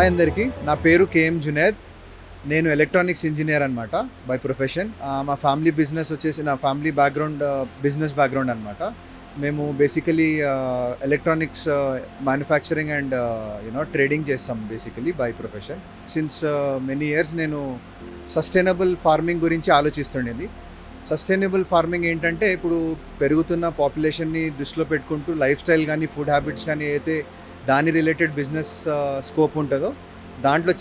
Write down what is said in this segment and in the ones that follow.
Hi అందరికీ, నా పేరు కేఎం జునేద్. నేను ఎలక్ట్రానిక్స్ ఇంజనీర్ అనమాట బై ప్రొఫెషన్. మా ఫ్యామిలీ బిజినెస్ వచ్చేసి నా ఫ్యామిలీ బ్యాక్గ్రౌండ్ బిజినెస్ బ్యాక్గ్రౌండ్ అనమాట. మేము basically electronics manufacturing and trading చేస్తాం basically by profession. Since many years నేను సస్టైనబుల్ ఫార్మింగ్ గురించి ఆలోచిస్తుండేది. సస్టైనబుల్ ఫార్మింగ్ ఏంటంటే, ఇప్పుడు పెరుగుతున్న పాపులేషన్ని దృష్టిలో పెట్టుకుంటూ లైఫ్ స్టైల్ కానీ ఫుడ్ హ్యాబిట్స్ కానీ అయితే దాని రిలేటెడ్ బిజినెస్ స్కోప్ ఉంటుందో దాంట్లో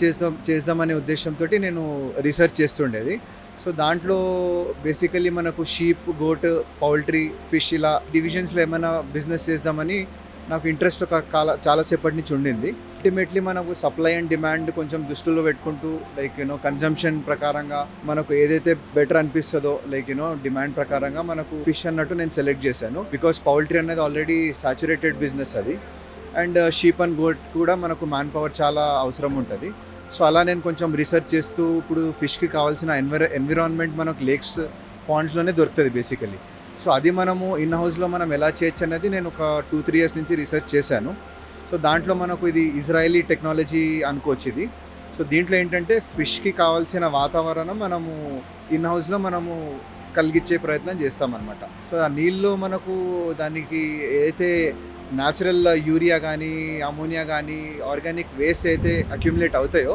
చేద్దామనే ఉద్దేశంతో నేను రీసెర్చ్ చేస్తుండేది. సో దాంట్లో బేసికలీ మనకు షీప్, గోట్, పౌల్ట్రీ, ఫిష్ ఇలా డివిజన్స్లో ఏమైనా బిజినెస్ చేద్దామని నాకు ఇంట్రెస్ట్ చాలాసేపటి నుంచి ఉండింది. అల్టిమేట్లీ మనకు సప్లై అండ్ డిమాండ్ కొంచెం దృష్టిలో పెట్టుకుంటూ కన్జంప్షన్ ప్రకారంగా మనకు ఏదైతే బెటర్ అనిపిస్తుందో డిమాండ్ ప్రకారంగా మనకు ఫిష్ అన్నట్టు నేను సెలెక్ట్ చేశాను. బికాస్ పౌల్ట్రీ అనేది ఆల్రెడీ సాచురేటెడ్ బిజినెస్ అది. అండ్ షీప్ అండ్ గోట్ కూడా మనకు మ్యాన్ పవర్ చాలా అవసరం ఉంటుంది. సో అలా నేను కొంచెం రీసెర్చ్ చేస్తూ ఇప్పుడు ఫిష్కి కావాల్సిన ఎన్విరాన్మెంట్ మనకు లేక్స్, పాండ్స్లోనే దొరుకుతుంది బేసికలీ. సో అది మనము ఇన్ హౌస్లో మనం ఎలా చేయొచ్చు అనేది నేను ఒక 2-3 ఇయర్స్ నుంచి రీసెర్చ్ చేశాను. సో దాంట్లో మనకు ఇది ఇజ్రాయలీ టెక్నాలజీ అనుకోవచ్చు ఇది. సో దీంట్లో ఏంటంటే ఫిష్కి కావాల్సిన వాతావరణం మనము ఇన్ హౌస్లో మనము కలిగించే ప్రయత్నం చేస్తామన్నమాట. సో ఆ నీళ్ళు మనకు దానికి ఏదైతే న్యాచురల్ యూరియా కానీ, అమోనియా కానీ, ఆర్గానిక్ వేస్ట్ అయితే అక్యుములేట్ అవుతాయో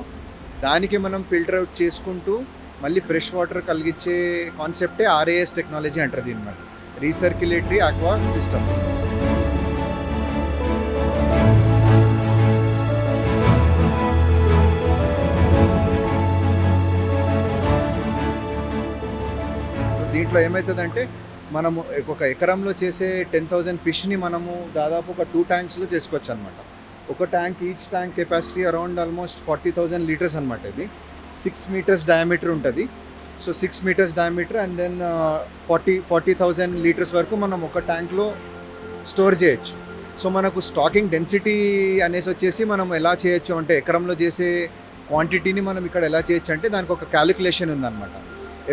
దానికి మనం ఫిల్టర్ అవుట్ చేసుకుంటూ మళ్ళీ ఫ్రెష్ వాటర్ కలిగించే కాన్సెప్టే ఆర్ఏఎస్ టెక్నాలజీ అంటారు దీన్నమాట, రీసర్క్యులేటరీ ఆక్వా సిస్టమ్. దీంట్లో ఏమవుతుందంటే, మనము ఒక ఎకరంలో చేసే 10,000 ఫిష్ని మనము దాదాపు ఒక 2 ట్యాంక్స్లో చేసుకోవచ్చు అనమాట. ఒక tank, each tank capacity around almost 40,000 litres అనమాట. ఇది 6 మీటర్స్ డయామీటర్ ఉంటుంది. So 6 metres diameter and then 40,000 litres వరకు మనం ఒక ట్యాంక్లో స్టోర్ చేయొచ్చు. సో మనకు స్టాకింగ్ డెన్సిటీ అనేసి వచ్చేసి మనం ఎలా చేయొచ్చు అంటే, ఎకరంలో చేసే క్వాంటిటీని మనం ఇక్కడ ఎలా చేయొచ్చు అంటే దానికి ఒక క్యాలిక్యులేషన్ ఉందన్నమాట.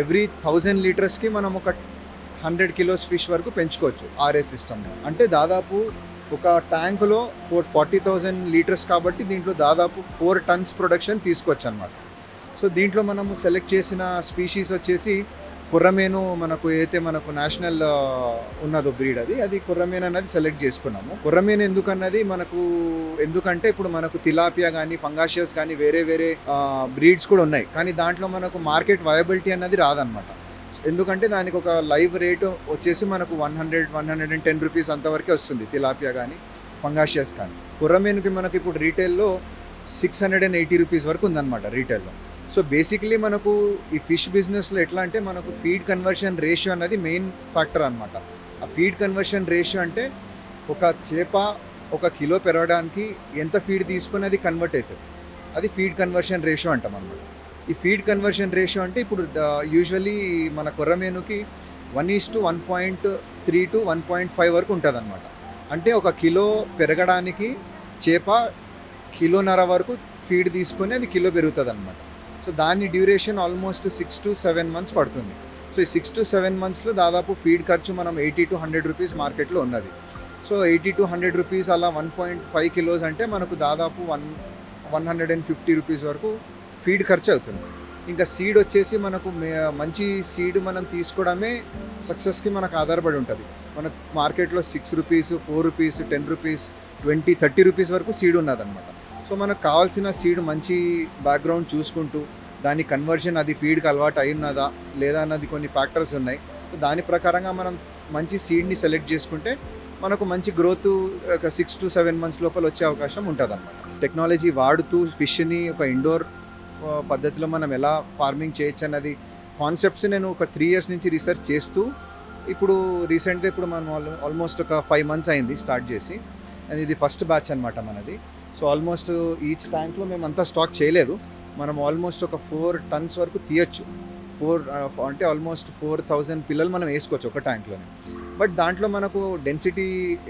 ఎవ్రీ 1000 లీటర్స్కి మనం ఒక 100 కిలోస్ ఫిష్ వరకు పెంచుకోవచ్చు ఆర్ఎస్ సిస్టమ్లో. అంటే దాదాపు ఒక ట్యాంకులో 40,000 లీటర్స్ కాబట్టి దీంట్లో దాదాపు 4 టన్స్ ప్రొడక్షన్ తీసుకోవచ్చు అనమాట. సో దీంట్లో మనము సెలెక్ట్ చేసిన స్పీషీస్ వచ్చేసి కుర్రమేను. మనకు ఏదైతే మనకు నేషనల్ ఉన్నదో బ్రీడ్ అది కుర్రమేను అన్నది సెలెక్ట్ చేసుకున్నాము. కుర్రమేను ఎందుకంటే ఇప్పుడు మనకు తిలాపియా కానీ, ఫంగాషియస్ కానీ వేరే బ్రీడ్స్ కూడా ఉన్నాయి. కానీ దాంట్లో మనకు మార్కెట్ వయబిలిటీ అన్నది రాదనమాట. ఎందుకంటే దానికి ఒక లైవ్ రేటు వచ్చేసి మనకు 100-110 రూపీస్ అంతవరకే వస్తుంది, తిలాపియా కానీ, ఫంగాషియస్ కానీ. కుర్రమేనుకి మనకి ఇప్పుడు రీటైల్లో 680 రూపీస్ వరకు ఉందన్నమాట రీటైల్లో. సో బేసిక్లీ మనకు ఈ ఫిష్ బిజినెస్లో ఎట్లా అంటే, మనకు ఫీడ్ కన్వర్షన్ రేషియో అన్నది మెయిన్ ఫ్యాక్టర్ అనమాట. ఆ ఫీడ్ కన్వర్షన్ రేషియో అంటే ఒక చేప 1 కిలో పెరగడానికి ఎంత ఫీడ్ తీసుకొని అది కన్వర్ట్ అవుతుంది, అది ఫీడ్ కన్వర్షన్ రేషియో అంటాం అనమాట. ఈ ఫీడ్ కన్వర్షన్ రేషియో అంటే ఇప్పుడు యూజువలీ మన కొర్రమేనుకి 1:1.3 to 1.5 వరకు ఉంటుంది అనమాట. అంటే 1 కిలో పెరగడానికి చేప 1.5 కిలో వరకు ఫీడ్ తీసుకొని అది కిలో పెరుగుతుంది అనమాట. సో దాని డ్యూరేషన్ ఆల్మోస్ట్ 6 to 7 months పడుతుంది. సో ఈ 6 to 7 monthsలో దాదాపు ఫీడ్ ఖర్చు మనం 80-100 రూపీస్ మార్కెట్లో ఉన్నది. సో 80-100 రూపీస్ అలా 1.5 కిలోస్ అంటే మనకు దాదాపు 150 రూపీస్ వరకు ఫీడ్ ఖర్చు అవుతుంది. ఇంకా సీడ్ వచ్చేసి మనకు మంచి సీడ్ మనం తీసుకోవడమే సక్సెస్కి మనకు ఆధారపడి ఉంటుంది. మనకు మార్కెట్లో 6 రూపీస్, 4 రూపీస్, 10 రూపీస్, 20-30 రూపీస్ వరకు సీడ్ ఉన్నదన్నమాట. సో మనకు కావాల్సిన సీడ్ మంచి బ్యాక్గ్రౌండ్ చూసుకుంటూ దాని కన్వర్షన్ అది ఫీడ్కి అలవాటు అయి ఉన్నదా లేదా అన్నది కొన్ని ఫ్యాక్టర్స్ ఉన్నాయి. సో దాని ప్రకారంగా మనం మంచి సీడ్ని సెలెక్ట్ చేసుకుంటే మనకు మంచి గ్రోత్ ఒక 6 to 7 months లోపల వచ్చే అవకాశం ఉంటుంది అన్నమాట. టెక్నాలజీ వాడుతూ ఫిష్ని ఒక ఇండోర్ పద్ధతిలో మనం ఎలా ఫార్మింగ్ చేయొచ్చు అన్నది కాన్సెప్ట్స్ నేను ఒక 3 years నుంచి రీసెర్చ్ చేస్తూ ఇప్పుడు రీసెంట్గా మనం ఆల్మోస్ట్ ఒక 5 months అయింది స్టార్ట్ చేసి. అది ఇది ఫస్ట్ బ్యాచ్ అనమాట మనది. సో ఆల్మోస్ట్ ఈచ్ ట్యాంక్లో మేము అంతా స్టాక్ చేయలేదు. మనం ఆల్మోస్ట్ ఒక 4 tons వరకు తీయచ్చు. అంటే ఆల్మోస్ట్ 4,000 పిల్లలు మనం వేసుకోవచ్చు ఒక ట్యాంక్లోనే. బట్ దాంట్లో మనకు డెన్సిటీ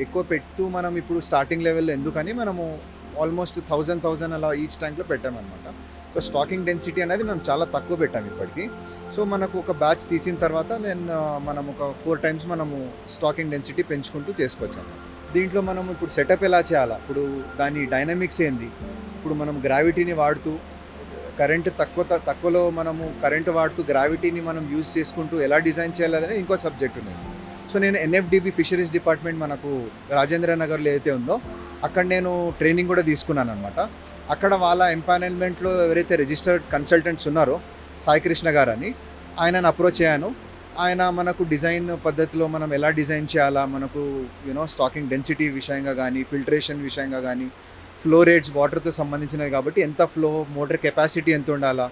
ఎక్కువ పెడుతూ మనం ఇప్పుడు స్టార్టింగ్ లెవెల్లో ఎందుకని మనము ఆల్మోస్ట్ 1,000 అలా ఈచ్ ట్యాంక్లో పెట్టామన్నమాట. సో స్టాకింగ్ డెన్సిటీ అనేది మేము చాలా తక్కువ పెట్టాము ఇప్పటికీ. సో మనకు ఒక బ్యాచ్ తీసిన తర్వాత మనం ఒక 4 times మనము స్టాకింగ్ డెన్సిటీ పెంచుకుంటూ చేసుకోవచ్చు. దీంట్లో మనం ఇప్పుడు సెటప్ ఎలా చేయాలా, ఇప్పుడు దాని డైనమిక్స్ ఏంది, ఇప్పుడు మనం గ్రావిటీని వాడుతూ కరెంట్ తక్కువలో మనము కరెంట్ వాడుతూ గ్రావిటీని మనం యూజ్ చేసుకుంటూ ఎలా డిజైన్ చేయాలనేది ఇంకో సబ్జెక్ట్ ఉంది. సో నేను ఎన్ఎఫ్డిబి ఫిషరీస్ డిపార్ట్మెంట్ మనకు రాజేంద్ర నగర్లో ఏదైతే ఉందో అక్కడ నేను ట్రైనింగ్ కూడా తీసుకున్నాను అనమాట. అక్కడ వాళ్ళ ఎంపానల్మెంట్లో ఎవరైతే రిజిస్టర్డ్ కన్సల్టెంట్స్ ఉన్నారో సాయి కృష్ణ గారు అని, ఆయనను అప్రోచ్ అయ్యాను. ఆయన మనకు డిజైన్ పద్ధతిలో మనం ఎలా డిజైన్ చేయాలా, మనకు స్టాకింగ్ డెన్సిటీ విషయంగా కానీ, ఫిల్టరేషన్ విషయంగా కానీ, ఫ్లో రేట్స్ వాటర్తో సంబంధించినది కాబట్టి ఎంత ఫ్లో, మోటార్ కెపాసిటీ ఎంత ఉండాలా,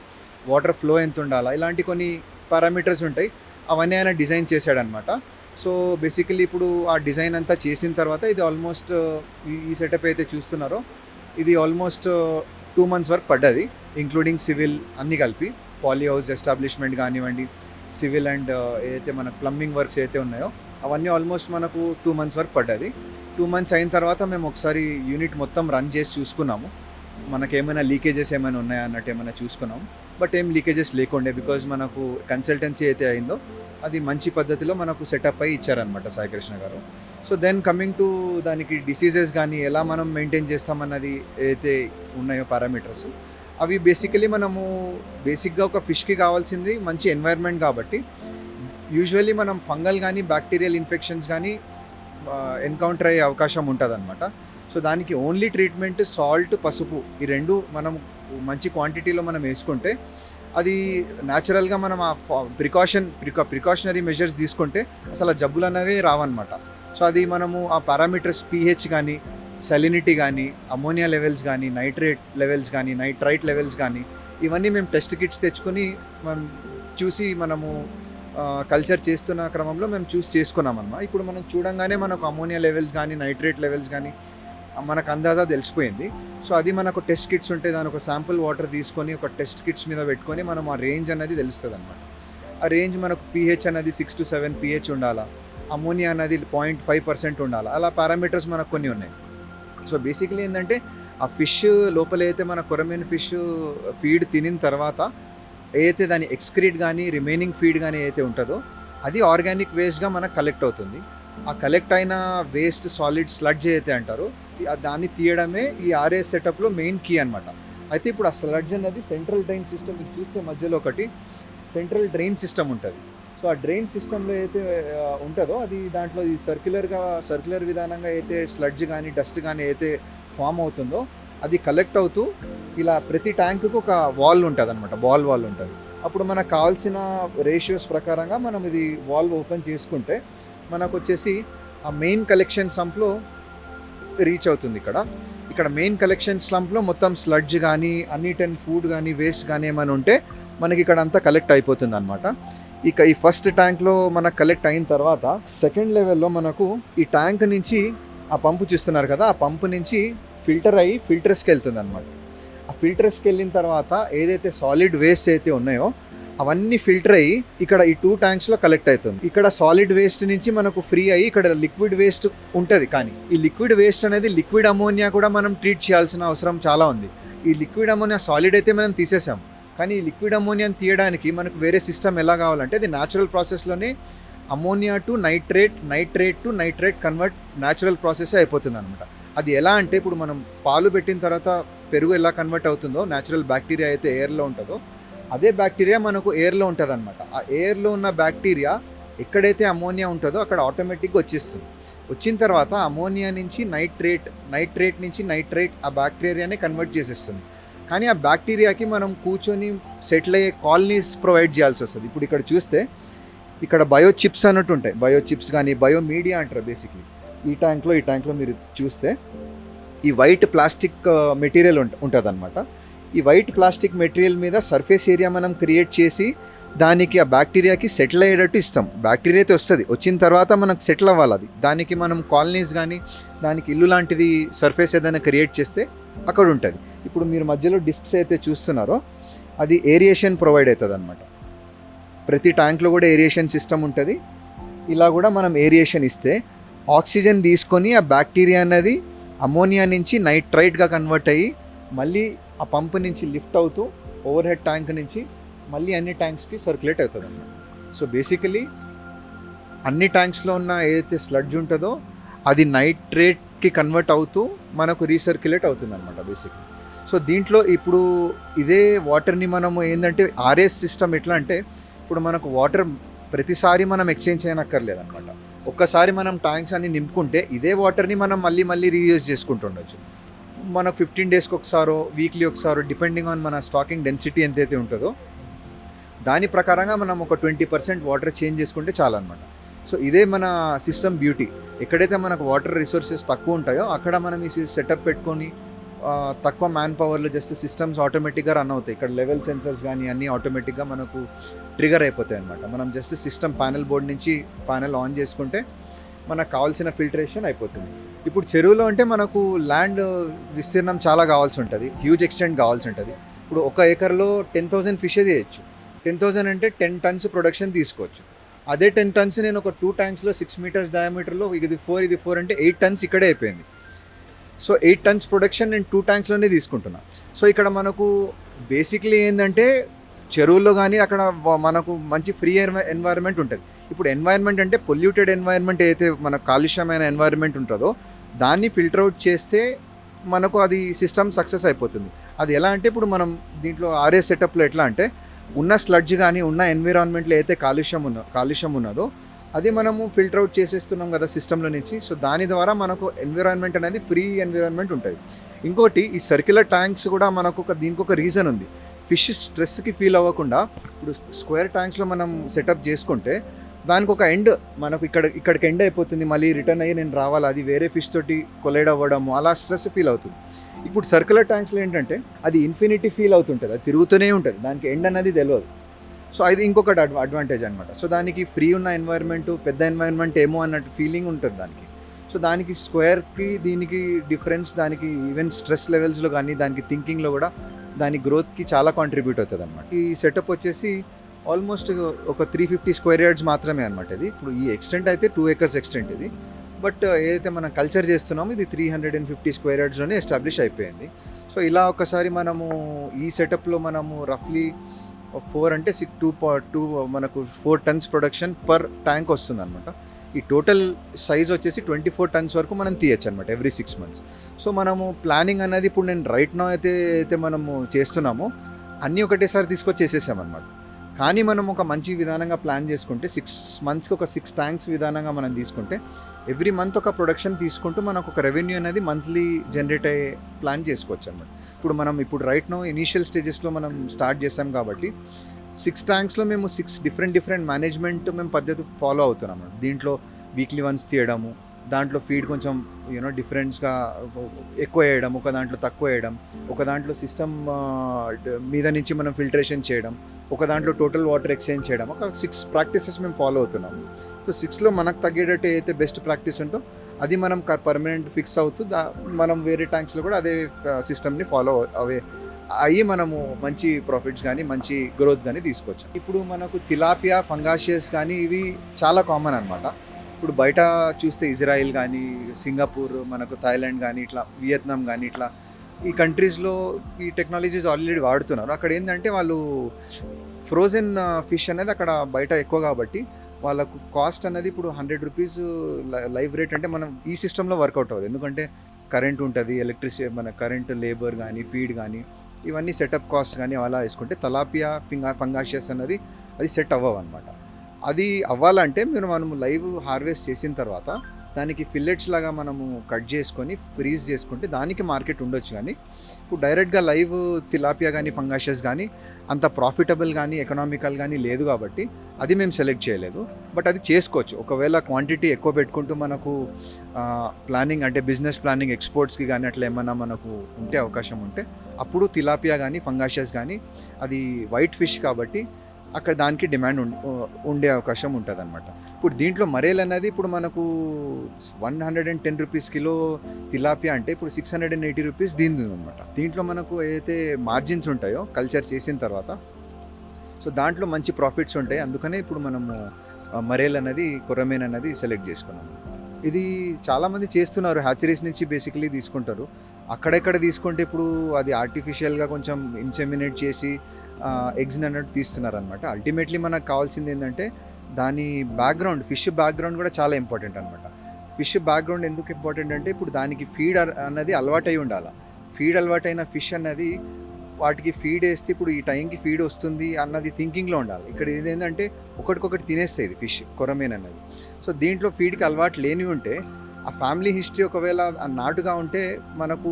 వాటర్ ఫ్లో ఎంత ఉండాలా, ఇలాంటి కొన్ని పారామీటర్స్ ఉంటాయి. అవన్నీ ఆయన డిజైన్ చేశాడనమాట. సో బేసికలీ ఇప్పుడు ఆ డిజైన్ అంతా చేసిన తర్వాత ఇది ఆల్మోస్ట్ ఈ సెటప్ అయితే చూస్తున్నారో ఇది ఆల్మోస్ట్ 2 months వర్క్ పడ్డది, ఇంక్లూడింగ్ సివిల్ అన్నీ కలిపి. పాలీ హౌస్ ఎస్టాబ్లిష్మెంట్ కానివ్వండి, సివిల్ అండ్ ఏదైతే మన ప్లంబింగ్ వర్క్స్ అయితే ఉన్నాయో అవన్నీ ఆల్మోస్ట్ మనకు 2 months వర్క్ పడ్డది. 2 months అయిన తర్వాత మేము ఒకసారి యూనిట్ మొత్తం రన్ చేసి చూసుకున్నాము, మనకేమైనా లీకేజెస్ ఏమైనా ఉన్నాయా అన్నట్టు ఏమైనా చూసుకున్నాము. బట్ ఏం లీకేజెస్ లేకుండే, బికాజ్ మనకు కన్సల్టెన్సీ అయితే అయిందో అది మంచి పద్ధతిలో మనకు సెటప్ అయ్యి ఇచ్చారనమాట సాయి కృష్ణ గారు. సో దెన్ కమింగ్ టు దానికి డిసీజెస్ కానీ ఎలా మనం మెయింటైన్ చేస్తామన్నది ఏదైతే ఉన్నాయో పారామీటర్స్, అవి మనము బేసిక్గా ఒక ఫిష్కి కావాల్సింది మంచి ఎన్వైర్న్మెంట్ కాబట్టి యూజువల్లీ మనం ఫంగల్ కానీ బ్యాక్టీరియల్ ఇన్ఫెక్షన్స్ కానీ ఎన్కౌంటర్ అయ్యే అవకాశం ఉంటుంది అనమాట. సో దానికి ఓన్లీ ట్రీట్మెంట్ సాల్ట్, పసుపు, ఈ రెండు మనం మంచి క్వాంటిటీలో మనం వేసుకుంటే అది న్యాచురల్గా మనం ఆ ప్రికాషనరీ మెజర్స్ తీసుకుంటే అసలు ఆ జబ్బులు అనేవి రావన్నమాట. సో అది మనము ఆ పారామీటర్స్ pH కానీ, సెలినిటీ కానీ, అమోనియా లెవెల్స్ కానీ, నైట్రేట్ లెవెల్స్ కానీ, నైట్రైట్ లెవెల్స్ కానీ, ఇవన్నీ మేము టెస్ట్ కిట్స్ తెచ్చుకొని మనం చూసి మనము కల్చర్ చేస్తున్న క్రమంలో మేము చేసుకున్నాం అన్నమాట. ఇప్పుడు మనం చూడంగానే మనకు అమోనియా లెవెల్స్ కానీ, నైట్రేట్ లెవెల్స్ కానీ మనకు అందాజా తెలిసిపోయింది. సో అది మనకు టెస్ట్ కిట్స్ ఉంటే దాని ఒక శాంపుల్ వాటర్ తీసుకొని ఒక టెస్ట్ కిట్స్ మీద పెట్టుకొని మనం ఆ రేంజ్ అనేది తెలుస్తుంది అనమాట. ఆ రేంజ్ మనకు pH అనేది 6 to 7 pH ఉండాలా, అమోనియా అనేది 0.5% ఉండాలా, అలా పారామీటర్స్ మనకు కొన్ని ఉన్నాయి. సో బేసిక్లీ ఏంటంటే ఆ ఫిష్ లోపల అయితే మన కొరమీన్ ఫిష్ ఫీడ్ తినిన తర్వాత ఏదైతే దాని ఎక్స్క్రీట్ కానీ రిమైనింగ్ ఫీడ్ కానీ ఏదైతే ఉంటుందో అది ఆర్గానిక్ వేస్ట్గా మనకు కలెక్ట్ అవుతుంది. ఆ కలెక్ట్ అయిన వేస్ట్ సాలిడ్ స్లడ్జ్ అయితే అంటారు, దాన్ని తీయడమే ఈ ఆర్ఏఎస్ సెటప్లో మెయిన్ కీ అనమాట. అయితే ఇప్పుడు ఆ స్లడ్జ్ అనేది సెంట్రల్ డ్రైన్ సిస్టమ్, మీరు చూస్తే మధ్యలో ఒకటి సెంట్రల్ డ్రైన్ సిస్టమ్ ఉంటుంది. సో ఆ డ్రైన్ సిస్టంలో అయితే ఉంటుందో అది దాంట్లో ఈ సర్క్యులర్ విధానంగా అయితే స్లడ్జ్ కానీ డస్ట్ కానీ అయితే ఫామ్ అవుతుందో అది కలెక్ట్ అవుతూ ఇలా ప్రతి ట్యాంకుకు ఒక వాల్ ఉంటుంది అనమాట, వాల్ ఉంటుంది. అప్పుడు మనకు కావాల్సిన రేషియోస్ ప్రకారంగా మనం ఇది వాల్వ్ ఓపెన్ చేసుకుంటే మనకు వచ్చేసి ఆ మెయిన్ కలెక్షన్ సంప్లో రీచ్ అవుతుంది. ఇక్కడ మెయిన్ కలెక్షన్ స్లంప్లో మొత్తం స్లడ్జ్ కానీ అన్నిటెన్ ఫుడ్ కానీ వేస్ట్ కానీ ఏమైనా ఉంటే మనకి ఇక్కడ అంతా కలెక్ట్ అయిపోతుంది అనమాట. ఇక ఈ ఫస్ట్ ట్యాంక్లో మనకు కలెక్ట్ అయిన తర్వాత సెకండ్ లెవెల్లో మనకు ఈ ట్యాంక్ నుంచి ఆ పంపు చూస్తున్నారు కదా, ఆ పంపు నుంచి ఫిల్టర్ అయ్యి ఫిల్టర్స్కి వెళ్తుంది అనమాట. ఆ ఫిల్టర్స్కి వెళ్ళిన తర్వాత ఏదైతే సాలిడ్ వేస్ట్ అయితే ఉన్నాయో అవన్నీ ఫిల్టర్ అయ్యి ఇక్కడ ఈ 2 ట్యాంక్స్లో కలెక్ట్ అవుతుంది. ఇక్కడ సాలిడ్ వేస్ట్ నుంచి మనకు ఫ్రీ అయ్యి ఇక్కడ లిక్విడ్ వేస్ట్ ఉంటుంది. కానీ ఈ లిక్విడ్ వేస్ట్ అనేది లిక్విడ్ అమోనియా కూడా మనం ట్రీట్ చేయాల్సిన అవసరం చాలా ఉంది. ఈ లిక్విడ్ అమోనియా సాలిడ్ అయితే మనం తీసేసాం, కానీ ఈ లిక్విడ్ అమోనియాని తీయడానికి మనకు వేరే సిస్టమ్ ఎలా కావాలంటే అది న్యాచురల్ ప్రాసెస్లోనే ammonia to nitrate, nitrate to nitrate convert natural process అయిపోతుంది అనమాట. అది ఎలా అంటే ఇప్పుడు మనం పాలు పెట్టిన తర్వాత పెరుగు ఎలా కన్వర్ట్ అవుతుందో న్యాచురల్ బ్యాక్టీరియా అయితే ఎయిర్లో ఉంటుందో అదే బ్యాక్టీరియా మనకు ఎయిర్లో ఉంటుంది అనమాట. ఆ ఎయిర్లో ఉన్న బ్యాక్టీరియా ఎక్కడైతే అమోనియా ఉంటుందో అక్కడ ఆటోమేటిక్గా వచ్చేస్తుంది. వచ్చిన తర్వాత అమోనియా నుంచి నైట్రేట్ నుంచి నైట్రేట్ ఆ బ్యాక్టీరియానే కన్వర్ట్ చేసేస్తుంది. కానీ ఆ బ్యాక్టీరియాకి మనం కూర్చొని సెటిల్ అయ్యే కాలనీస్ ప్రొవైడ్ చేయాల్సి వస్తుంది. ఇప్పుడు ఇక్కడ చూస్తే ఇక్కడ బయో చిప్స్ అన్నట్టు ఉంటాయి, బయో చిప్స్ కానీ బయో మీడియా అంటారు బేసిక్లీ. ఈ ట్యాంక్లో మీరు చూస్తే ఈ వైట్ ప్లాస్టిక్ మెటీరియల్ ఉంటుంది అనమాట. ఈ వైట్ ప్లాస్టిక్ మెటీరియల్ మీద సర్ఫేస్ ఏరియా మనం క్రియేట్ చేసి దానికి ఆ బ్యాక్టీరియాకి సెటిల్ అయ్యేటట్టు ఇస్తాం. బ్యాక్టీరియా అయితే వస్తుంది, వచ్చిన తర్వాత మనకు సెటిల్ అవ్వాలి. అది దానికి మనం కాలనీస్ కానీ దానికి ఇల్లు లాంటిది సర్ఫేస్ ఏదైనా క్రియేట్ చేస్తే అక్కడ ఉంటుంది. ఇప్పుడు మీరు మధ్యలో డిస్క్స్ అయితే చూస్తున్నారో అది ఏరియేషన్ ప్రొవైడ్ అవుతుంది అనమాట. ప్రతి ట్యాంక్లో కూడా ఏరియేషన్ సిస్టమ్ ఉంటుంది. ఇలా కూడా మనం ఏరియేషన్ ఇస్తే ఆక్సిజన్ తీసుకొని ఆ బ్యాక్టీరియా అన్నది అమోనియా నుంచి నైట్రైట్గా కన్వర్ట్ అయ్యి మళ్ళీ ఆ పంప్ నుంచి లిఫ్ట్ అవుతూ ఓవర్ హెడ్ ట్యాంక్ నుంచి మళ్ళీ అన్ని ట్యాంక్స్కి సర్క్యులేట్ అవుతుంది అన్నమాట. సో బేసికలీ అన్ని ట్యాంక్స్లో ఉన్న ఏదైతే స్లడ్జ్ ఉంటుందో అది నైట్రేట్కి కన్వర్ట్ అవుతూ మనకు రీసర్క్యులేట్ అవుతుంది అనమాట బేసిక్లీ. సో దీంట్లో ఇప్పుడు ఇదే వాటర్ని మనము ఏంటంటే ఆర్ఎస్ సిస్టమ్ ఎట్లా అంటే ఇప్పుడు మనకు వాటర్ ప్రతిసారి మనం ఎక్స్చేంజ్ చేయనక్కర్లేదు అనమాట. ఒక్కసారి మనం ట్యాంక్స్ అన్ని నింపుకుంటే ఇదే వాటర్ని మనం మళ్ళీ మళ్ళీ రీయూజ్ చేసుకుంటుండొచ్చు. మనకు 15 డేస్కి ఒకసారో వీక్లీ ఒకసారో డిపెండింగ్ ఆన్ మన స్టాకింగ్ డెన్సిటీ ఎంతైతే ఉంటుందో దాని ప్రకారంగా మనం ఒక 20% వాటర్ చేంజ్ చేసుకుంటే చాలన్నమాట. సో ఇదే మన సిస్టమ్ బ్యూటీ. ఎక్కడైతే మనకు వాటర్ రిసోర్సెస్ తక్కువ ఉంటాయో అక్కడ మనం ఈ సెటప్ పెట్టుకొని తక్కువ మ్యాన్ పవర్లో జస్ట్ సిస్టమ్స్ ఆటోమేటిక్గా రన్ అవుతాయి. ఇక్కడ లెవెల్ సెన్సర్స్ కానీ అన్నీ ఆటోమేటిక్గా మనకు ట్రిగర్ అయిపోతాయి అనమాట. మనం జస్ట్ సిస్టమ్ ప్యానెల్ బోర్డ్ నుంచి ప్యానెల్ ఆన్ చేసుకుంటే మనకు కావాల్సిన ఫిల్టరేషన్ అయిపోతుంది. ఇప్పుడు చెరువులో అంటే మనకు ల్యాండ్ విస్తీర్ణం చాలా కావాల్సి ఉంటుంది, హ్యూజ్ ఎక్స్టెంట్ కావాల్సి ఉంటుంది. ఇప్పుడు ఒక ఏకర్లో 10,000 ఫిషే చేయొచ్చు. 10,000 అంటే 10 టన్స్ ప్రొడక్షన్ తీసుకోవచ్చు. అదే 10 టన్స్ నేను ఒక 2 ట్యాంక్స్లో 6 మీటర్స్ డయామీటర్లో ఇది 4 అంటే 8 టన్స్ ఇక్కడే అయిపోయింది. సో 8 టన్స్ ప్రొడక్షన్ నేను 2 ట్యాంక్స్లోనే తీసుకుంటున్నా. సో ఇక్కడ మనకు బేసిక్లీ ఏంటంటే చెరువుల్లో కానీ అక్కడ మనకు మంచి ఫ్రీ ఎన్వైర్న్మెంట్ ఉంటుంది. ఇప్పుడు ఎన్వైర్న్మెంట్ అంటే పొల్యూటెడ్ ఎన్వైర్న్మెంట్ ఏదైతే మనకు కాలుష్యమైన ఎన్వైర్న్మెంట్ ఉంటుందో దాన్ని ఫిల్టర్ అవుట్ చేస్తే మనకు అది సిస్టమ్ సక్సెస్ అయిపోతుంది. అది ఎలా అంటే ఇప్పుడు మనం దీంట్లో ఆర్ఎస్ సెటప్లో ఎట్లా అంటే ఉన్న స్లడ్జ్ కానీ ఉన్న ఎన్విరాన్మెంట్లో అయితే కాలుష్యం ఉన్నదో అది మనము ఫిల్టర్ అవుట్ చేసేస్తున్నాం కదా సిస్టంలో నుంచి. సో దాని ద్వారా మనకు ఎన్విరాన్మెంట్ అనేది ఫ్రీ ఎన్విరాన్మెంట్ ఉంటుంది. ఇంకోటి ఈ సర్క్యులర్ ట్యాంక్స్ కూడా మనకు దీనికి ఒక రీజన్ ఉంది. ఫిష్ స్ట్రెస్కి ఫీల్ అవ్వకుండా ఇప్పుడు స్క్వేర్ ట్యాంక్స్లో మనం సెటప్ చేసుకుంటే దానికి ఒక ఎండ్ మనకు ఇక్కడికి ఎండ్ అయిపోతుంది, మళ్ళీ రిటర్న్ అయ్యి నేను రావాలి, అది వేరే ఫిష్ తోటి కొలైడ్ అవ్వడము అలా స్ట్రెస్ ఫీల్ అవుతుంది. ఇప్పుడు సర్క్యులర్ ట్యాంక్స్లో ఏంటంటే అది ఇన్ఫినిటీ ఫీల్ అవుతుంటుంది, అది తిరుగుతూనే ఉంటుంది, దానికి ఎండ్ అనేది తెలియదు. సో అది ఇంకొకటి అడ్వాంటేజ్ అనమాట. సో దానికి ఫ్రీ ఉన్న ఎన్వైర్న్మెంట్ పెద్ద ఎన్వైర్న్మెంట్ ఏమో అన్నట్టు ఫీలింగ్ ఉంటుంది దానికి. సో దానికి స్క్వేర్కి దీనికి డిఫరెన్స్, దానికి ఈవెన్ స్ట్రెస్ లెవెల్స్లో కానీ దానికి థింకింగ్లో కూడా దాని గ్రోత్కి చాలా కాంట్రిబ్యూట్ అవుతుంది అనమాట. ఈ సెటప్ వచ్చేసి ఆల్మోస్ట్ ఒక 350 స్క్వేర్ యార్డ్స్ మాత్రమే అనమాట. ఇది ఇప్పుడు ఈ ఎక్స్టెంట్ అయితే 2 acres ఎక్స్టెంట్ ఇది. బట్ ఏదైతే మనం కల్చర్ చేస్తున్నామో ఇది 350 స్క్వేర్ యార్డ్స్లోనే ఎస్టాబ్లిష్ అయిపోయింది. సో ఇలా ఒకసారి మనము ఈ సెటప్లో మనము రఫ్లీ 4 అంటే 2 మనకు 4 టన్స్ ప్రొడక్షన్ పర్ ట్యాంక్ వస్తుంది అనమాట. ఈ టోటల్ సైజ్ వచ్చేసి 24 టన్స్ వరకు మనం తీయచ్చు అనమాట ఎవ్రీ 6 months. సో మనము ప్లానింగ్ అనేది ఇప్పుడు నేను రైట్ నో అయితే మనము చేస్తున్నామో అన్నీ ఒకటేసారి తీసుకొచ్చి చేసేసామన్నమాట. కానీ మనం ఒక మంచి విధానంగా ప్లాన్ చేసుకుంటే 6 monthsకి ఒక 6 ట్యాంక్స్ విధానంగా మనం తీసుకుంటే ఎవ్రీ మంత్ ఒక ప్రొడక్షన్ తీసుకుంటూ మనకు ఒక రెవెన్యూ అనేది మంత్లీ జనరేట్ అయ్యే ప్లాన్ చేసుకోవచ్చు అనమాట. ఇప్పుడు రైట్ నో ఇనీషియల్ స్టేజెస్లో మనం స్టార్ట్ చేసాం కాబట్టి 6 ట్యాంక్స్లో మేము 6 డిఫరెంట్ మేనేజ్మెంట్ మేము పద్ధతి ఫాలో అవుతున్నాం. దీంట్లో వీక్లీ వన్స్ తీయడము, దాంట్లో ఫీడ్ కొంచెం డిఫరెంట్స్గా ఎక్కువ వేయడం, ఒక దాంట్లో తక్కువ వేయడం, ఒక దాంట్లో సిస్టమ్ మీద నుంచి మనం ఫిల్టరేషన్ చేయడం, ఒక దాంట్లో టోటల్ వాటర్ ఎక్స్చేంజ్ చేయడం, ఒక 6 ప్రాక్టీసెస్ మేము ఫాలో అవుతున్నాము. సో 6లో మనకు తగ్గేటట్టు ఏదైతే బెస్ట్ ప్రాక్టీస్ ఉంటో అది మనం పర్మనెంట్ ఫిక్స్ అవుతూ మనం వేరే ట్యాంక్స్లో కూడా అదే సిస్టమ్ని ఫాలో అయ్యి మనము మంచి ప్రాఫిట్స్ కానీ మంచి గ్రోత్ కానీ తీసుకోవచ్చు. ఇప్పుడు మనకు తిలాపియా, ఫంగాషియస్ కానీ ఇవి చాలా కామన్ అనమాట. ఇప్పుడు బయట చూస్తే ఇజ్రాయిల్ కానీ, సింగపూర్, మనకు థాయిలాండ్ కానీ, ఇట్లా వియత్నాం కానీ, ఇట్లా ఈ కంట్రీస్లో ఈ టెక్నాలజీస్ ఆల్రెడీ వాడుతున్నారు. అక్కడ ఏంటంటే వాళ్ళు ఫ్రోజన్ ఫిష్ అనేది అక్కడ బయట ఎక్కువ కాబట్టి వాళ్ళకు కాస్ట్ అనేది ఇప్పుడు 100 రూపీస్ లైవ్ రేట్ అంటే మనం ఈ సిస్టంలో వర్కౌట్ అవ్వదు. ఎందుకంటే కరెంట్ ఉంటుంది, ఎలక్ట్రిసిటీ, మన కరెంట్, లేబర్ కానీ, ఫీడ్ కానీ, ఇవన్నీ సెటప్ కాస్ట్ కానీ అలా వేసుకుంటే తలాపియా, ఫంగాషియస్ అన్నది అది సెట్ అవ్వవు అనమాట. అది అవ్వాలంటే మనము లైవ్ హార్వెస్ట్ చేసిన తర్వాత దానికి ఫిల్లెట్స్ లాగా మనము కట్ చేసుకొని ఫ్రీజ్ చేసుకుంటే దానికి మార్కెట్ ఉండొచ్చు. కానీ ఇప్పుడు డైరెక్ట్గా లైవ్ తిలాపియా కానీ, ఫంగాషియస్ కానీ అంత ప్రాఫిటబుల్ కానీ ఎకనామికల్ కానీ లేదు కాబట్టి అది మేము సెలెక్ట్ చేయలేదు. బట్ అది చేసుకోవచ్చు. ఒకవేళ క్వాంటిటీ ఎక్కువ పెట్టుకుంటూ మనకు ప్లానింగ్ అంటే బిజినెస్ ప్లానింగ్ ఎక్స్పోర్ట్స్కి కానీ అట్లా ఏమన్నా మనకు ఉంటే అవకాశం ఉంటే అప్పుడు తిలాపియా కానీ, ఫంగాషియస్ కానీ అది వైట్ ఫిష్ కాబట్టి అక్కడ దానికి డిమాండ్ ఉండే అవకాశం ఉంటుంది అనమాట. ఇప్పుడు దీంట్లో మరేల్ అనేది ఇప్పుడు మనకు 110 రూపీస్ కిలో తిలాపియా అంటే ఇప్పుడు 680 రూపీస్ దీని అనమాట. దీంట్లో మనకు ఏదైతే మార్జిన్స్ ఉంటాయో కల్చర్ చేసిన తర్వాత సో దాంట్లో మంచి ప్రాఫిట్స్ ఉంటాయి. అందుకనే ఇప్పుడు మనము మరేల్ అనేది, కొర్రమీన్ అనేది సెలెక్ట్ చేసుకున్నాము. ఇది చాలామంది చేస్తున్నారు, హ్యాచరీస్ నుంచి బేసికలీ తీసుకుంటారు. అక్కడెక్కడ తీసుకుంటే ఇప్పుడు అది ఆర్టిఫిషియల్గా కొంచెం ఇన్సెమినేట్ చేసి ఎగ్స్ అన్నట్టు తీస్తున్నారు అనమాట. అల్టిమేట్లీ మనకు కావాల్సింది ఏంటంటే దాని బ్యాక్గ్రౌండ్, ఫిష్ బ్యాక్గ్రౌండ్ కూడా చాలా ఇంపార్టెంట్ అనమాట. ఫిష్ బ్యాక్గ్రౌండ్ ఎందుకు ఇంపార్టెంట్ అంటే ఇప్పుడు దానికి ఫీడ్ అన్నది అలవాటు అయి ఉండాలి. ఫీడ్ అలవాటైన ఫిష్ అన్నది వాటికి ఫీడ్ వేస్తే ఇప్పుడు ఈ టైంకి ఫీడ్ వస్తుంది అన్నది థింకింగ్లో ఉండాలి. ఇక్కడ ఇదేంటంటే ఒకటికొకటి తినేస్తాయి ఇది ఫిష్ కొరమేన్ అన్నది. సో దీంట్లో ఫీడ్కి అలవాటు లేనివి ఉంటే ఆ ఫ్యామిలీ హిస్టరీ ఒకవేళ నాటుగా ఉంటే మనకు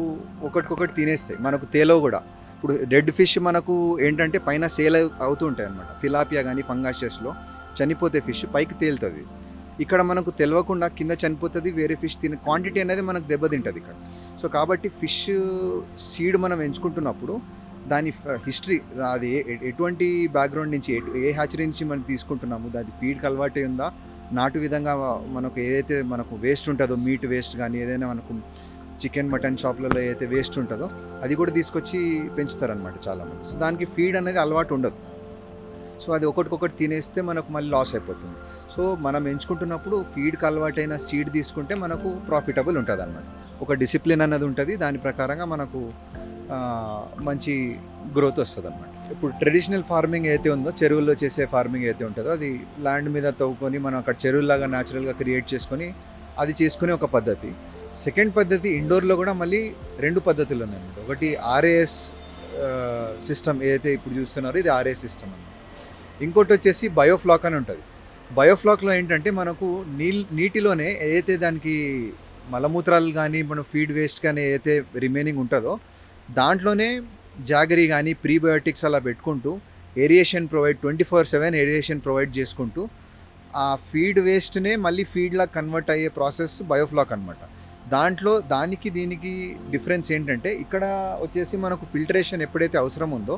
ఒకటికొకటి తినేస్తాయి, మనకు తేలవు కూడా. ఇప్పుడు రెడ్ ఫిష్ మనకు ఏంటంటే పైన సేల్ అవుతూ ఉంటాయి అనమాట. తిలాపియా కానీ ఫంగాషెస్లో చనిపోతే ఫిష్ పైకి తేలుతుంది. ఇక్కడ మనకు తెలియకుండా కింద చనిపోతుంది, వేరే ఫిష్ తినే క్వాంటిటీ అనేది మనకు దెబ్బతింటుంది ఇక్కడ. సో కాబట్టి ఫిష్ సీడ్ మనం ఎంచుకుంటున్నప్పుడు దాని హిస్టరీ, అది ఎటువంటి బ్యాక్గ్రౌండ్ నుంచి ఏ హ్యాచరీ నుంచి మనం తీసుకుంటున్నాము, దాని ఫీడ్కి అలవాటు ఉందా, నాటు విధంగా మనకు ఏదైతే మనకు వేస్ట్ ఉంటుందో, మీట్ వేస్ట్ కానీ ఏదైనా మనకు చికెన్ మటన్ షాప్లలో ఏదైతే వేస్ట్ ఉంటుందో అది కూడా తీసుకొచ్చి పెంచుతారనమాట చాలామంది. సో దానికి ఫీడ్ అనేది అలవాటు ఉండదు. సో అది ఒకటికొకటి తినేస్తే మనకు మళ్ళీ లాస్ అయిపోతుంది. సో మనం ఎంచుకుంటున్నప్పుడు ఫీడ్కి అలవాటైన సీడ్ తీసుకుంటే మనకు ప్రాఫిటబుల్ ఉంటుంది అన్నమాట. ఒక డిసిప్లిన్ అన్నది ఉంటుంది, దాని ప్రకారంగా మనకు మంచి గ్రోత్ వస్తుంది అన్నమాట. ఇప్పుడు ట్రెడిషనల్ ఫార్మింగ్ అయితే ఉందో, చెరువుల్లో చేసే ఫార్మింగ్ అయితే ఉంటుందో, అది ల్యాండ్ మీద తవ్వుకొని మనం అక్కడ చెరువులాగా న్యాచురల్గా క్రియేట్ చేసుకొని అది చేసుకునే ఒక పద్ధతి. సెకండ్ పద్ధతి ఇండోర్లో కూడా మళ్ళీ 2 పద్ధతులు ఉన్నాయన్నమాట. ఒకటి ఆర్ఏఎస్ సిస్టమ్ ఏదైతే ఇప్పుడు చూస్తున్నారో ఇది ఆర్ఏఎస్ సిస్టమ్ అన్నమాట. ఇంకోటి వచ్చేసి బయోఫ్లాక్ అని ఉంటుంది. బయోఫ్లాక్లో ఏంటంటే మనకు నీటిలోనే ఏదైతే దానికి మలమూత్రాలు కానీ మనం ఫీడ్ వేస్ట్ కానీ ఏదైతే రిమైనింగ్ ఉంటుందో దాంట్లోనే జాగరీ కానీ ప్రీబయోటిక్స్ అలా పెట్టుకుంటూ ఏరియేషన్ ప్రొవైడ్ 24/7 ఏరియేషన్ ప్రొవైడ్ చేసుకుంటూ ఆ ఫీడ్ వేస్ట్నే మళ్ళీ ఫీడ్లా కన్వర్ట్ అయ్యే ప్రాసెస్ బయోఫ్లాక్ అనమాట. దానికి దీనికి డిఫరెన్స్ ఏంటంటే ఇక్కడ వచ్చేసి మనకు ఫిల్టరేషన్ ఎప్పుడైతే అవసరం ఉందో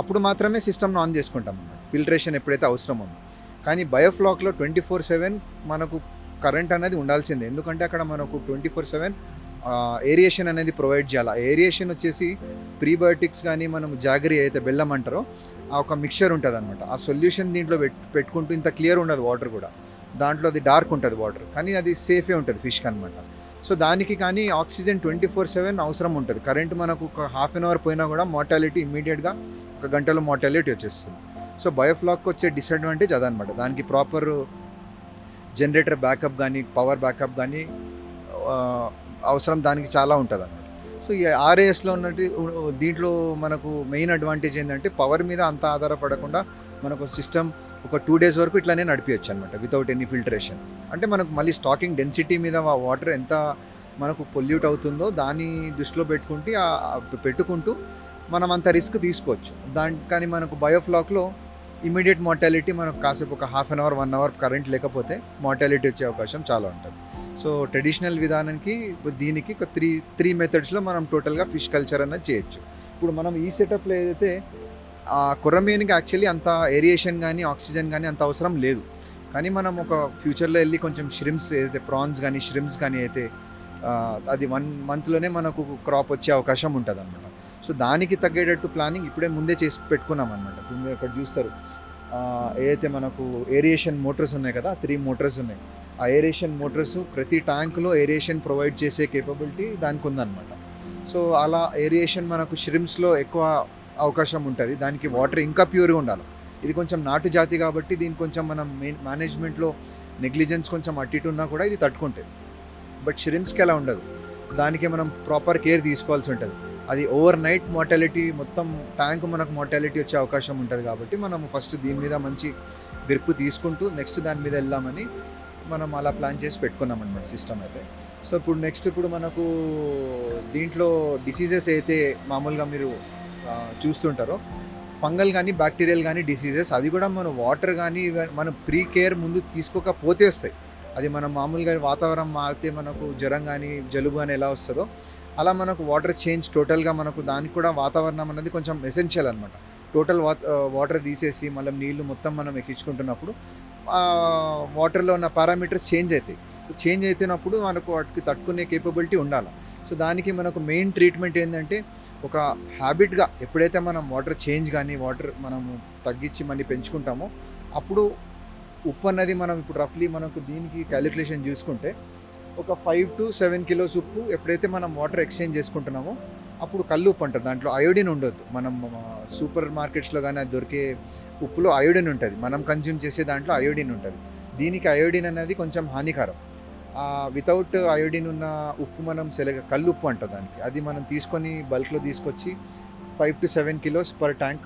అప్పుడు మాత్రమే సిస్టమ్ను ఆన్ చేసుకుంటాం అన్నమాట, ఫిల్టరేషన్ ఎప్పుడైతే అవసరం ఉందో. కానీ బయోఫ్లాక్లో 24/7 మనకు కరెంట్ అనేది ఉండాల్సిందే, ఎందుకంటే అక్కడ మనకు 24/7 ఏరియేషన్ అనేది ప్రొవైడ్ చేయాలి. ఆ ఏరియేషన్ వచ్చేసి ప్రీబయోటిక్స్ కానీ మనం జాగరీ అయితే బెల్లం అంటారో ఆ ఒక మిక్చర్ ఉంటుంది అనమాట. ఆ సొల్యూషన్ దీంట్లో పెట్టుకుంటూ ఇంత క్లియర్ ఉండదు వాటర్ కూడా, దాంట్లో అది డార్క్ ఉంటుంది వాటర్, కానీ అది సేఫే ఉంటుంది ఫిష్కి అనమాట. సో దానికి కానీ ఆక్సిజన్ 24/7 అవసరం ఉంటుంది. కరెంట్ మనకు ఒక హాఫ్ అన్ అవర్ పోయినా కూడా మార్టాలిటీ ఇమ్మీడియట్గా 1 గంటలో మార్టాలిటీ వచ్చేస్తుంది. సో బయోఫ్లాక్కి వచ్చే డిసడ్వాంటేజ్ అదనమాట. దానికి ప్రాపర్ జనరేటర్ బ్యాకప్ కానీ పవర్ బ్యాకప్ కానీ అవసరం దానికి చాలా ఉంటుంది అన్నమాట. సో ఈ ఆర్ఏఎస్లో ఉన్నట్టు దీంట్లో మనకు మెయిన్ అడ్వాంటేజ్ ఏంటంటే పవర్ మీద అంత ఆధారపడకుండా మనకు సిస్టమ్ ఒక 2 days వరకు ఇట్లానే నడిపించచ్చు అనమాట వితౌట్ ఎనీ ఫిల్టరేషన్. అంటే మనకు మళ్ళీ స్టాకింగ్ డెన్సిటీ మీద వాటర్ ఎంత మనకు పొల్యూట్ అవుతుందో దాన్ని దృష్టిలో పెట్టుకుంటూ మనం అంత రిస్క్ తీసుకోవచ్చు. కానీ మనకు బయోఫ్లాక్లో ఇమీడియట్ మార్టాలిటీ మనకు కాసేపు ఒక half an hour 1 hour current లేకపోతే మార్టాలిటీ వచ్చే అవకాశం చాలా ఉంటుంది. సో ట్రెడిషనల్ విధానానికి దీనికి ఒక త్రీ మెథడ్స్లో మనం టోటల్గా ఫిష్ కల్చర్ అన్నది చేయొచ్చు. ఇప్పుడు మనం ఈ సెటప్లో ఏదైతే ఆ కొర్రమీన్కి యాక్చువల్లీ అంత ఏరియేషన్ కానీ ఆక్సిజన్ కానీ అంత అవసరం లేదు. కానీ మనం ఒక ఫ్యూచర్లో వెళ్ళి కొంచెం ష్రిమ్స్ ఏదైతే ప్రాన్స్ కానీ ష్రిమ్స్ కానీ అయితే అది 1 monthలోనే మనకు క్రాప్ వచ్చే అవకాశం ఉంటుంది అన్నమాట. సో దానికి తగ్గేటట్టు ప్లానింగ్ ఇప్పుడే ముందే చేసి పెట్టుకున్నాం అనమాట. ఇప్పుడు మీరు ఇక్కడ చూస్తారు ఏదైతే మనకు ఏరియేషన్ మోటార్స్ ఉన్నాయి కదా, 3 motors ఉన్నాయి. ఆ ఏరియేషన్ మోటార్స్ ప్రతి ట్యాంక్లో ఏరియేషన్ ప్రొవైడ్ చేసే కేపబిలిటీ దానికి ఉందన్నమాట. సో అలా ఏరియేషన్ మనకు ష్రిమ్స్లో ఎక్కువ అవకాశం ఉంటుంది. దానికి వాటర్ ఇంకా ప్యూర్గా ఉండాలి. ఇది కొంచెం నాటు జాతి కాబట్టి దీనికి కొంచెం మనం మేనేజ్మెంట్లో నెగ్లిజెన్స్ కొంచెం అటు ఇటు ఉన్నా కూడా ఇది తట్టుకుంటుంది. బట్ ష్రిమ్స్కి అలా ఉండదు, దానికి మనం ప్రాపర్ కేర్ తీసుకోవాల్సి ఉంటుంది. అది ఓవర్ నైట్ మార్టాలిటీ మొత్తం ట్యాంక్ మనకు మార్టాలిటీ వచ్చే అవకాశం ఉంటుంది. కాబట్టి మనం ఫస్ట్ దీని మీద మంచి గ్రిప్ తీసుకుంటూ నెక్స్ట్ దాని మీద వెళ్దామని మనం అలా ప్లాన్ చేసి పెట్టుకున్నాం అనమాట సిస్టమ్ అయితే. సో ఇప్పుడు మనకు దీంట్లో డిసీజెస్ అయితే మామూలుగా మీరు చూస్తుంటారో ఫంగల్ కానీ బ్యాక్టీరియల్ కానీ డిసీజెస్, అది కూడా మనం వాటర్ కానీ మనం ప్రీ కేర్ ముందు తీసుకోకపోతే వస్తాయి. అది మనం మామూలుగా వాతావరణం మారితే మనకు జ్వరం కానీ జలుబు కానీ ఎలా వస్తుందో అలా మనకు వాటర్ చేంజ్ టోటల్గా మనకు దానికి కూడా వాతావరణం అనేది కొంచెం ఎసెన్షియల్ అనమాట. టోటల్ వాటర్ తీసేసి మళ్ళీ నీళ్లు మొత్తం మనం ఎక్కించుకుంటున్నప్పుడు వాటర్లో ఉన్న పారామీటర్స్ చేంజ్ అవుతాయి. చేంజ్ అవుతున్నప్పుడు మనకు వాటికి తట్టుకునే కేపబిలిటీ ఉండాలి. సో దానికి మనకు మెయిన్ ట్రీట్మెంట్ ఏంటంటే ఒక హ్యాబిట్గా ఎప్పుడైతే మనం వాటర్ చేంజ్ కానీ వాటర్ మనము తగ్గించి మళ్ళీ పెంచుకుంటామో అప్పుడు ఉప్పు అన్నది మనం ఇప్పుడు రఫ్లీ మనకు దీనికి క్యాలిక్యులేషన్ చూసుకుంటే ఒక 5 to 7 kilos ఉప్పు ఎప్పుడైతే మనం వాటర్ ఎక్స్చేంజ్ చేసుకుంటున్నామో అప్పుడు కల్లు ఉప్పు అంటారు. దాంట్లో అయోడిన్ ఉండొద్దు. మనం సూపర్ మార్కెట్స్లో కానీ అది దొరికే ఉప్పులో అయోడిన్ ఉంటుంది, మనం కన్జ్యూమ్ చేసే దాంట్లో అయోడిన్ ఉంటుంది. దీనికి అయోడిన్ అనేది కొంచెం హానికరం. వితౌట్ అయోడిన్ ఉన్న ఉప్పు మనం కళ్ళు ఉప్పు అంటాం దానికి, అది మనం తీసుకొని బల్క్లో తీసుకొచ్చి 5 to 7 kilos పర్ ట్యాంక్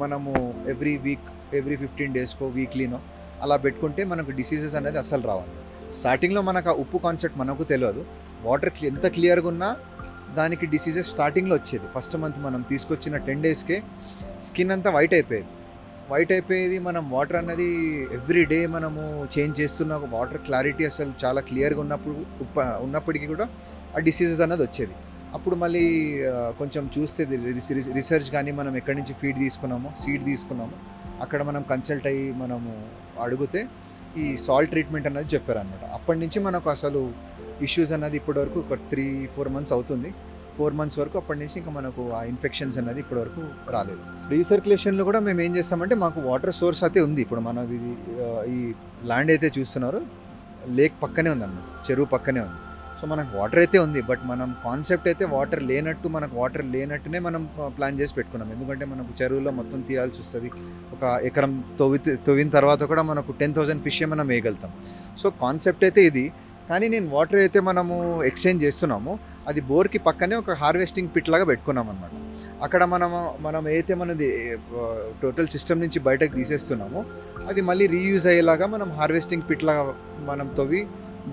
మనము ఎవ్రీ వీక్, ఎవ్రీ 15 daysకో వీక్లీనో అలా పెట్టుకుంటే మనకు డిసీజెస్ అనేది అస్సలు రావాలి. స్టార్టింగ్లో మనకు ఆ ఉప్పు కాన్సెప్ట్ మనకు తెలియదు. వాటర్ ఎంత క్లియర్గా ఉన్నా దానికి డిసీజెస్ స్టార్టింగ్లో వచ్చేది. ఫస్ట్ మంత్ మనం తీసుకొచ్చిన 10 daysకే స్కిన్ అంతా వైట్ అయిపోయేది. మనం వాటర్ అన్నది ఎవ్రీ డే మనము చేంజ్ చేస్తున్న వాటర్ క్లారిటీ అసలు చాలా క్లియర్గా ఉన్నప్పటికీ కూడా ఆ డిసీజెస్ అన్నది వచ్చేది. అప్పుడు మళ్ళీ కొంచెం చూస్తే రీసెర్చ్ కానీ మనం ఎక్కడి నుంచి సీడ్ తీసుకున్నామో అక్కడ మనం కన్సల్ట్ అయ్యి మనము అడిగితే ఈ సాల్ట్ ట్రీట్మెంట్ అన్నది చెప్పారనమాట. అప్పటి నుంచి మనకు అసలు ఇష్యూస్ అన్నది ఇప్పటివరకు ఒక 3-4 months అవుతుంది. 4 months వరకు అప్పటి నుంచి ఇంకా మనకు ఆ ఇన్ఫెక్షన్స్ అనేది ఇప్పటివరకు రాలేదు. రీసర్క్యులేషన్లో కూడా మేము ఏం చేస్తామంటే, మాకు వాటర్ సోర్స్ అయితే ఉంది. ఇప్పుడు మనది ఈ ల్యాండ్ అయితే చూస్తున్నారో లేక్ పక్కనే ఉందన్నమాట, చెరువు పక్కనే ఉంది. సో మనకు వాటర్ అయితే ఉంది, బట్ మనం కాన్సెప్ట్ అయితే మనకు వాటర్ లేనట్టునే మనం ప్లాన్ చేసి పెట్టుకున్నాం. ఎందుకంటే మనకు చెరువులో మొత్తం తీయాల్సి వస్తుంది. ఒక ఎకరం తవ్విన తర్వాత కూడా మనకు 10,000 fish మనం వేయగలుగుతాం. సో కాన్సెప్ట్ అయితే ఇది. కానీ నేను వాటర్ అయితే మనము ఎక్స్చేంజ్ చేస్తున్నాము, అది బోర్కి పక్కనే ఒక హార్వెస్టింగ్ పిట్ లాగా పెట్టుకున్నాం అనమాట. అక్కడ మనం అయితే మనది టోటల్ సిస్టమ్ నుంచి బయటకు తీసేస్తున్నామో అది మళ్ళీ రీయూజ్ అయ్యేలాగా మనం హార్వెస్టింగ్ పిట్ లాగా మనం తవ్వి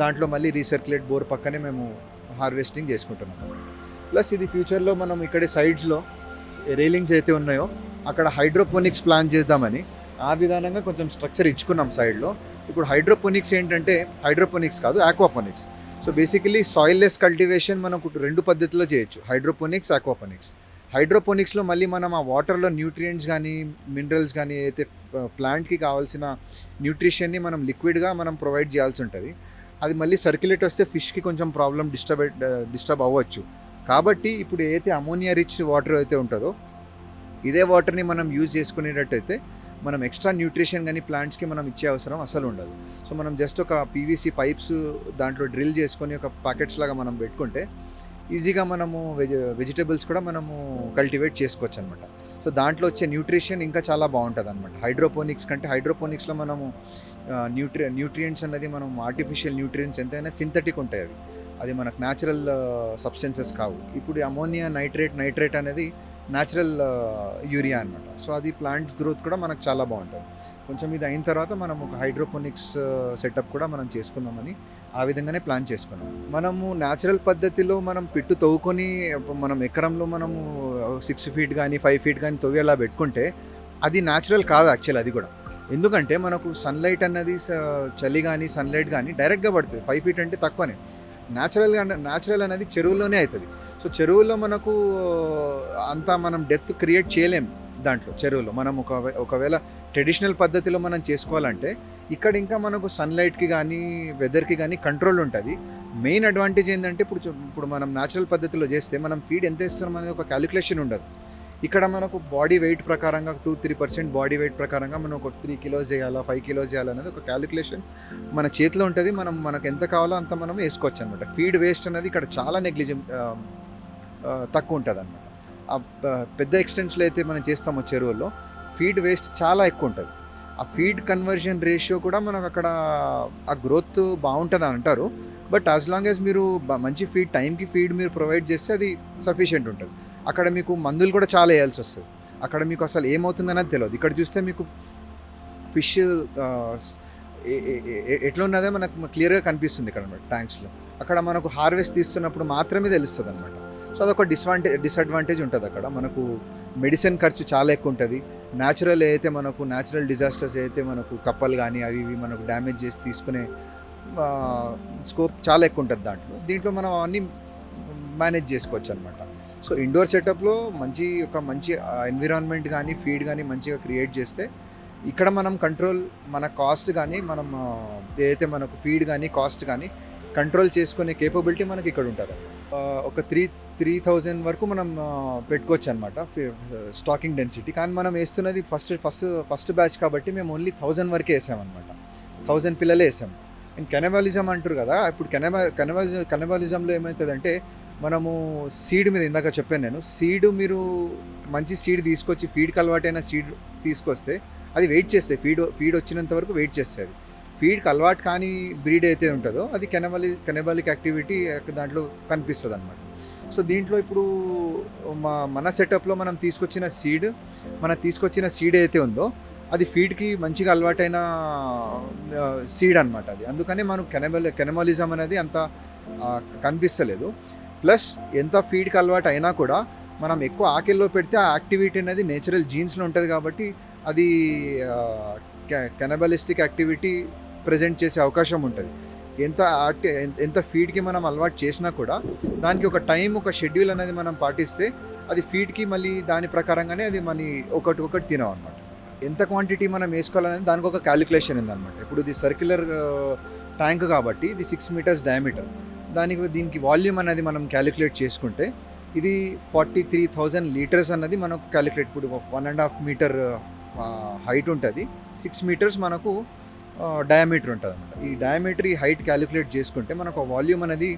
దాంట్లో మళ్ళీ రీసర్క్యులేట్ బోర్ పక్కనే మేము హార్వెస్టింగ్ చేసుకుంటున్నాము. ప్లస్ ఇది ఫ్యూచర్లో మనం ఇక్కడే సైడ్స్లో రైలింగ్స్ అయితే ఉన్నాయో అక్కడ హైడ్రోపోనిక్స్ ప్లాన్ చేద్దామని ఆ విధానంగా కొంచెం స్ట్రక్చర్ ఇచ్చుకున్నాం సైడ్లో. ఇప్పుడు హైడ్రోపోనిక్స్ ఏంటంటే, హైడ్రోపోనిక్స్ కాదు, aquaponics. So basically soilless cultivation మనకు 2 పద్ధతిలో చేయొచ్చు, హైడ్రోపోనిక్స్, ఆక్వాపోనిక్స్. హైడ్రోపోనిక్స్లో మళ్ళీ మనం ఆ వాటర్లో న్యూట్రియంట్స్ కానీ మినరల్స్ కానీ అయితే ప్లాంట్కి కావాల్సిన న్యూట్రిషన్ని మనం లిక్విడ్గా మనం ప్రొవైడ్ చేయాల్సి ఉంటుంది. అది మళ్ళీ సర్క్యులేట్ వస్తే ఫిష్కి కొంచెం ప్రాబ్లం డిస్టర్బ్ అవ్వచ్చు. కాబట్టి ఇప్పుడు ఏదైతే అమోనియా రిచ్ వాటర్ అయితే ఉంటుందో ఇదే వాటర్ని మనం యూజ్ చేసుకునేటట్టయితే మనం ఎక్స్ట్రా న్యూట్రిషన్ కానీ ప్లాంట్స్కి మనం ఇచ్చే అవసరం అసలు ఉండదు. సో మనం జస్ట్ ఒక పీవీసీ పైప్స్ దాంట్లో డ్రిల్ చేసుకొని ఒక ప్యాకెట్స్ లాగా మనం పెట్టుకుంటే ఈజీగా మనము వెజిటబుల్స్ కూడా మనము కల్టివేట్ చేసుకోవచ్చు అనమాట. సో దాంట్లో వచ్చే న్యూట్రిషన్ ఇంకా చాలా బాగుంటుంది అనమాట హైడ్రోపోనిక్స్ కంటే. హైడ్రోపోనిక్స్లో మనము న్యూట్రియంట్స్ అన్నది మనం ఆర్టిఫిషియల్ న్యూట్రియంట్స్ ఎంతైనా సింథటిక్ ఉంటాయి, అది మనకు న్యాచురల్ సబ్స్టెన్సెస్ కావు. ఇప్పుడు అమోనియా నైట్రేట్ అనేది న్యాచురల్ యూరియా అనమాట. సో అది ప్లాంట్ గ్రోత్ కూడా మనకు చాలా బాగుంటుంది. కొంచెం ఇది అయిన తర్వాత మనం ఒక హైడ్రోపోనిక్స్ సెటప్ కూడా మనం చేసుకుందామని ఆ విధంగానే ప్లాన్ చేసుకున్నాం. మనము న్యాచురల్ పద్ధతిలో మనం పిట్టు తవ్వుకొని మనం ఎకరంలో మనము 6 feet కానీ 5 feet కానీ తవ్వి అలా పెట్టుకుంటే అది న్యాచురల్ కాదు యాక్చువల్. అది కూడా ఎందుకంటే మనకు సన్లైట్ అన్నది చలి కానీ సన్లైట్ కానీ డైరెక్ట్గా పడుతుంది. 5 feet అంటే తక్కువనే. న్యాచురల్ అనేది చెరువులోనే అవుతుంది. సో చెరువులో మనకు అంతా మనం డెప్త్ క్రియేట్ చేయలేం దాంట్లో. చెరువులో మనం ఒకవేళ ట్రెడిషనల్ పద్ధతిలో మనం చేసుకోవాలంటే ఇక్కడ ఇంకా మనకు సన్లైట్కి కానీ వెదర్కి కానీ కంట్రోల్ ఉంటుంది. మెయిన్ అడ్వాంటేజ్ ఏంటంటే ఇప్పుడు మనం న్యాచురల్ పద్ధతిలో చేస్తే మనం ఫీడ్ ఎంత ఇస్తున్నాం అనేది ఒక క్యాలిక్యులేషన్ ఉండదు. ఇక్కడ మనకు బాడీ వెయిట్ ప్రకారంగా 2-3% బాడీ వెయిట్ ప్రకారంగా మనం ఒక 3 kilos చేయాలా 5 kilos చేయాలనేది ఒక క్యాలిక్యులేషన్ మన చేతిలో ఉంటుంది. మనకు ఎంత కావాలో అంత మనం వేసుకోవచ్చు అనమాట. ఫీడ్ వేస్ట్ అనేది ఇక్కడ చాలా తక్కువ ఉంటుంది అనమాట. పెద్ద ఎక్స్టెంట్స్లో అయితే మనం చేస్తామో చెరువుల్లో ఫీడ్ వేస్ట్ చాలా ఎక్కువ ఉంటుంది. ఆ ఫీడ్ కన్వర్షన్ రేషియో కూడా మనకు అక్కడ ఆ గ్రోత్ బాగుంటుంది అని అంటారు. బట్ యాజ్ లాంగ్ యాజ్ మీరు మంచి టైంకి ఫీడ్ మీరు ప్రొవైడ్ చేస్తే అది సఫిషియెంట్ ఉంటుంది. అక్కడ మీకు మందులు కూడా చాలా వేయాల్సి వస్తుంది. అక్కడ మీకు అసలు ఏమవుతుందనేది తెలియదు. ఇక్కడ చూస్తే మీకు ఫిష్ ఎట్లా ఉన్నదే మనకు క్లియర్గా కనిపిస్తుంది ఇక్కడ ట్యాంక్స్లో. అక్కడ మనకు హార్వెస్ట్ తీస్తున్నప్పుడు మాత్రమే తెలుస్తుంది అనమాట. సో అదొక డిసడ్వాంటేజ్ ఉంటుంది. అక్కడ మనకు మెడిసిన్ ఖర్చు చాలా ఎక్కువ ఉంటుంది. న్యాచురల్ డిజాస్టర్స్ అయితే మనకు కప్పలు కానీ అవి ఇవి మనకు డ్యామేజ్ చేసి తీసుకునే స్కోప్ చాలా ఎక్కువ ఉంటుంది దీంట్లో మనం అన్నీ మేనేజ్ చేసుకోవచ్చు అనమాట. సో ఇండోర్ సెటప్లో మంచి ఎన్విరాన్మెంట్ కానీ ఫీడ్ కానీ మంచిగా క్రియేట్ చేస్తే ఇక్కడ మనం మన కాస్ట్ కానీ మనం ఏదైతే మనకు ఫీడ్ కానీ కాస్ట్ కానీ కంట్రోల్ చేసుకునే కేపబిలిటీ మనకి ఇక్కడ ఉంటుంది. ఒక 3,000 వరకు మనం పెట్టుకోవచ్చు అనమాట స్టాకింగ్ డెన్సిటీ. కానీ మనం వేస్తున్నది ఫస్ట్ బ్యాచ్ కాబట్టి మేము ఓన్లీ 1,000 వరకే వేసామన్నమాట. 1,000 పిల్లలే వేసాం. అండ్ కెనబాలిజం అంటారు కదా, ఇప్పుడు కెనబాలిజంలో ఏమవుతుందంటే మనము సీడ్ మీద ఇందాక చెప్పాను నేను, మీరు మంచి సీడ్ తీసుకొచ్చి ఫీడ్కి అలవాటైన సీడ్ తీసుకొస్తే అది వెయిట్ చేస్తాయి. ఫీడ్ వచ్చినంత వరకు వెయిట్ చేస్తుంది. ఫీడ్కి అలవాటు కానీ బ్రీడ్ అయితే ఉంటుందో అది కెనబాలిక్ యాక్టివిటీ దాంట్లో కనిపిస్తుంది అనమాట. సో దీంట్లో ఇప్పుడు మన సెటప్లో మనం తీసుకొచ్చిన సీడ్ అయితే ఉందో అది ఫీడ్కి మంచిగా అలవాటైన సీడ్ అనమాట అది. అందుకని మనకు కెనబాలిజం అనేది అంత కనిపిస్తలేదు. ప్లస్ ఎంత ఫీడ్కి అలవాటు అయినా కూడా మనం ఎక్కువ ఆకిల్లో పెడితే ఆ యాక్టివిటీ అనేది నేచురల్ జీన్స్లో ఉంటుంది కాబట్టి అది కెనబలిస్టిక్ యాక్టివిటీ ప్రజెంట్ చేసే అవకాశం ఉంటుంది. ఎంత ఫీడ్కి మనం అలవాటు చేసినా కూడా దానికి ఒక టైం, ఒక షెడ్యూల్ అనేది మనం పాటిస్తే అది ఫీడ్కి మళ్ళీ దాని ప్రకారంగానే అది ఒకటి తినాం అనమాట. ఎంత క్వాంటిటీ మనం వేసుకోవాలనేది దానికి ఒక క్యాలిక్యులేషన్ ఉందన్నమాట. ఇప్పుడు ఇది సర్క్యులర్ ట్యాంక్ కాబట్టి ఇది 6 మీటర్స్ డయామీటర్. దీనికి వాల్యూమ్ అనేది మనం క్యాలిక్యులేట్ చేసుకుంటే ఇది 43,000 లీటర్స్ అన్నది మనకు క్యాలిక్యులేట్. ఇప్పుడు 1.5 మీటర్ హైట్ ఉంటుంది, 6 మీటర్స్ మనకు డయామీటర్ ఉంటుంది అనమాట. ఈ డయామీటర్, ఈ హైట్ క్యాలిక్యులేట్ చేసుకుంటే మనకు వాల్యూమ్ అనేది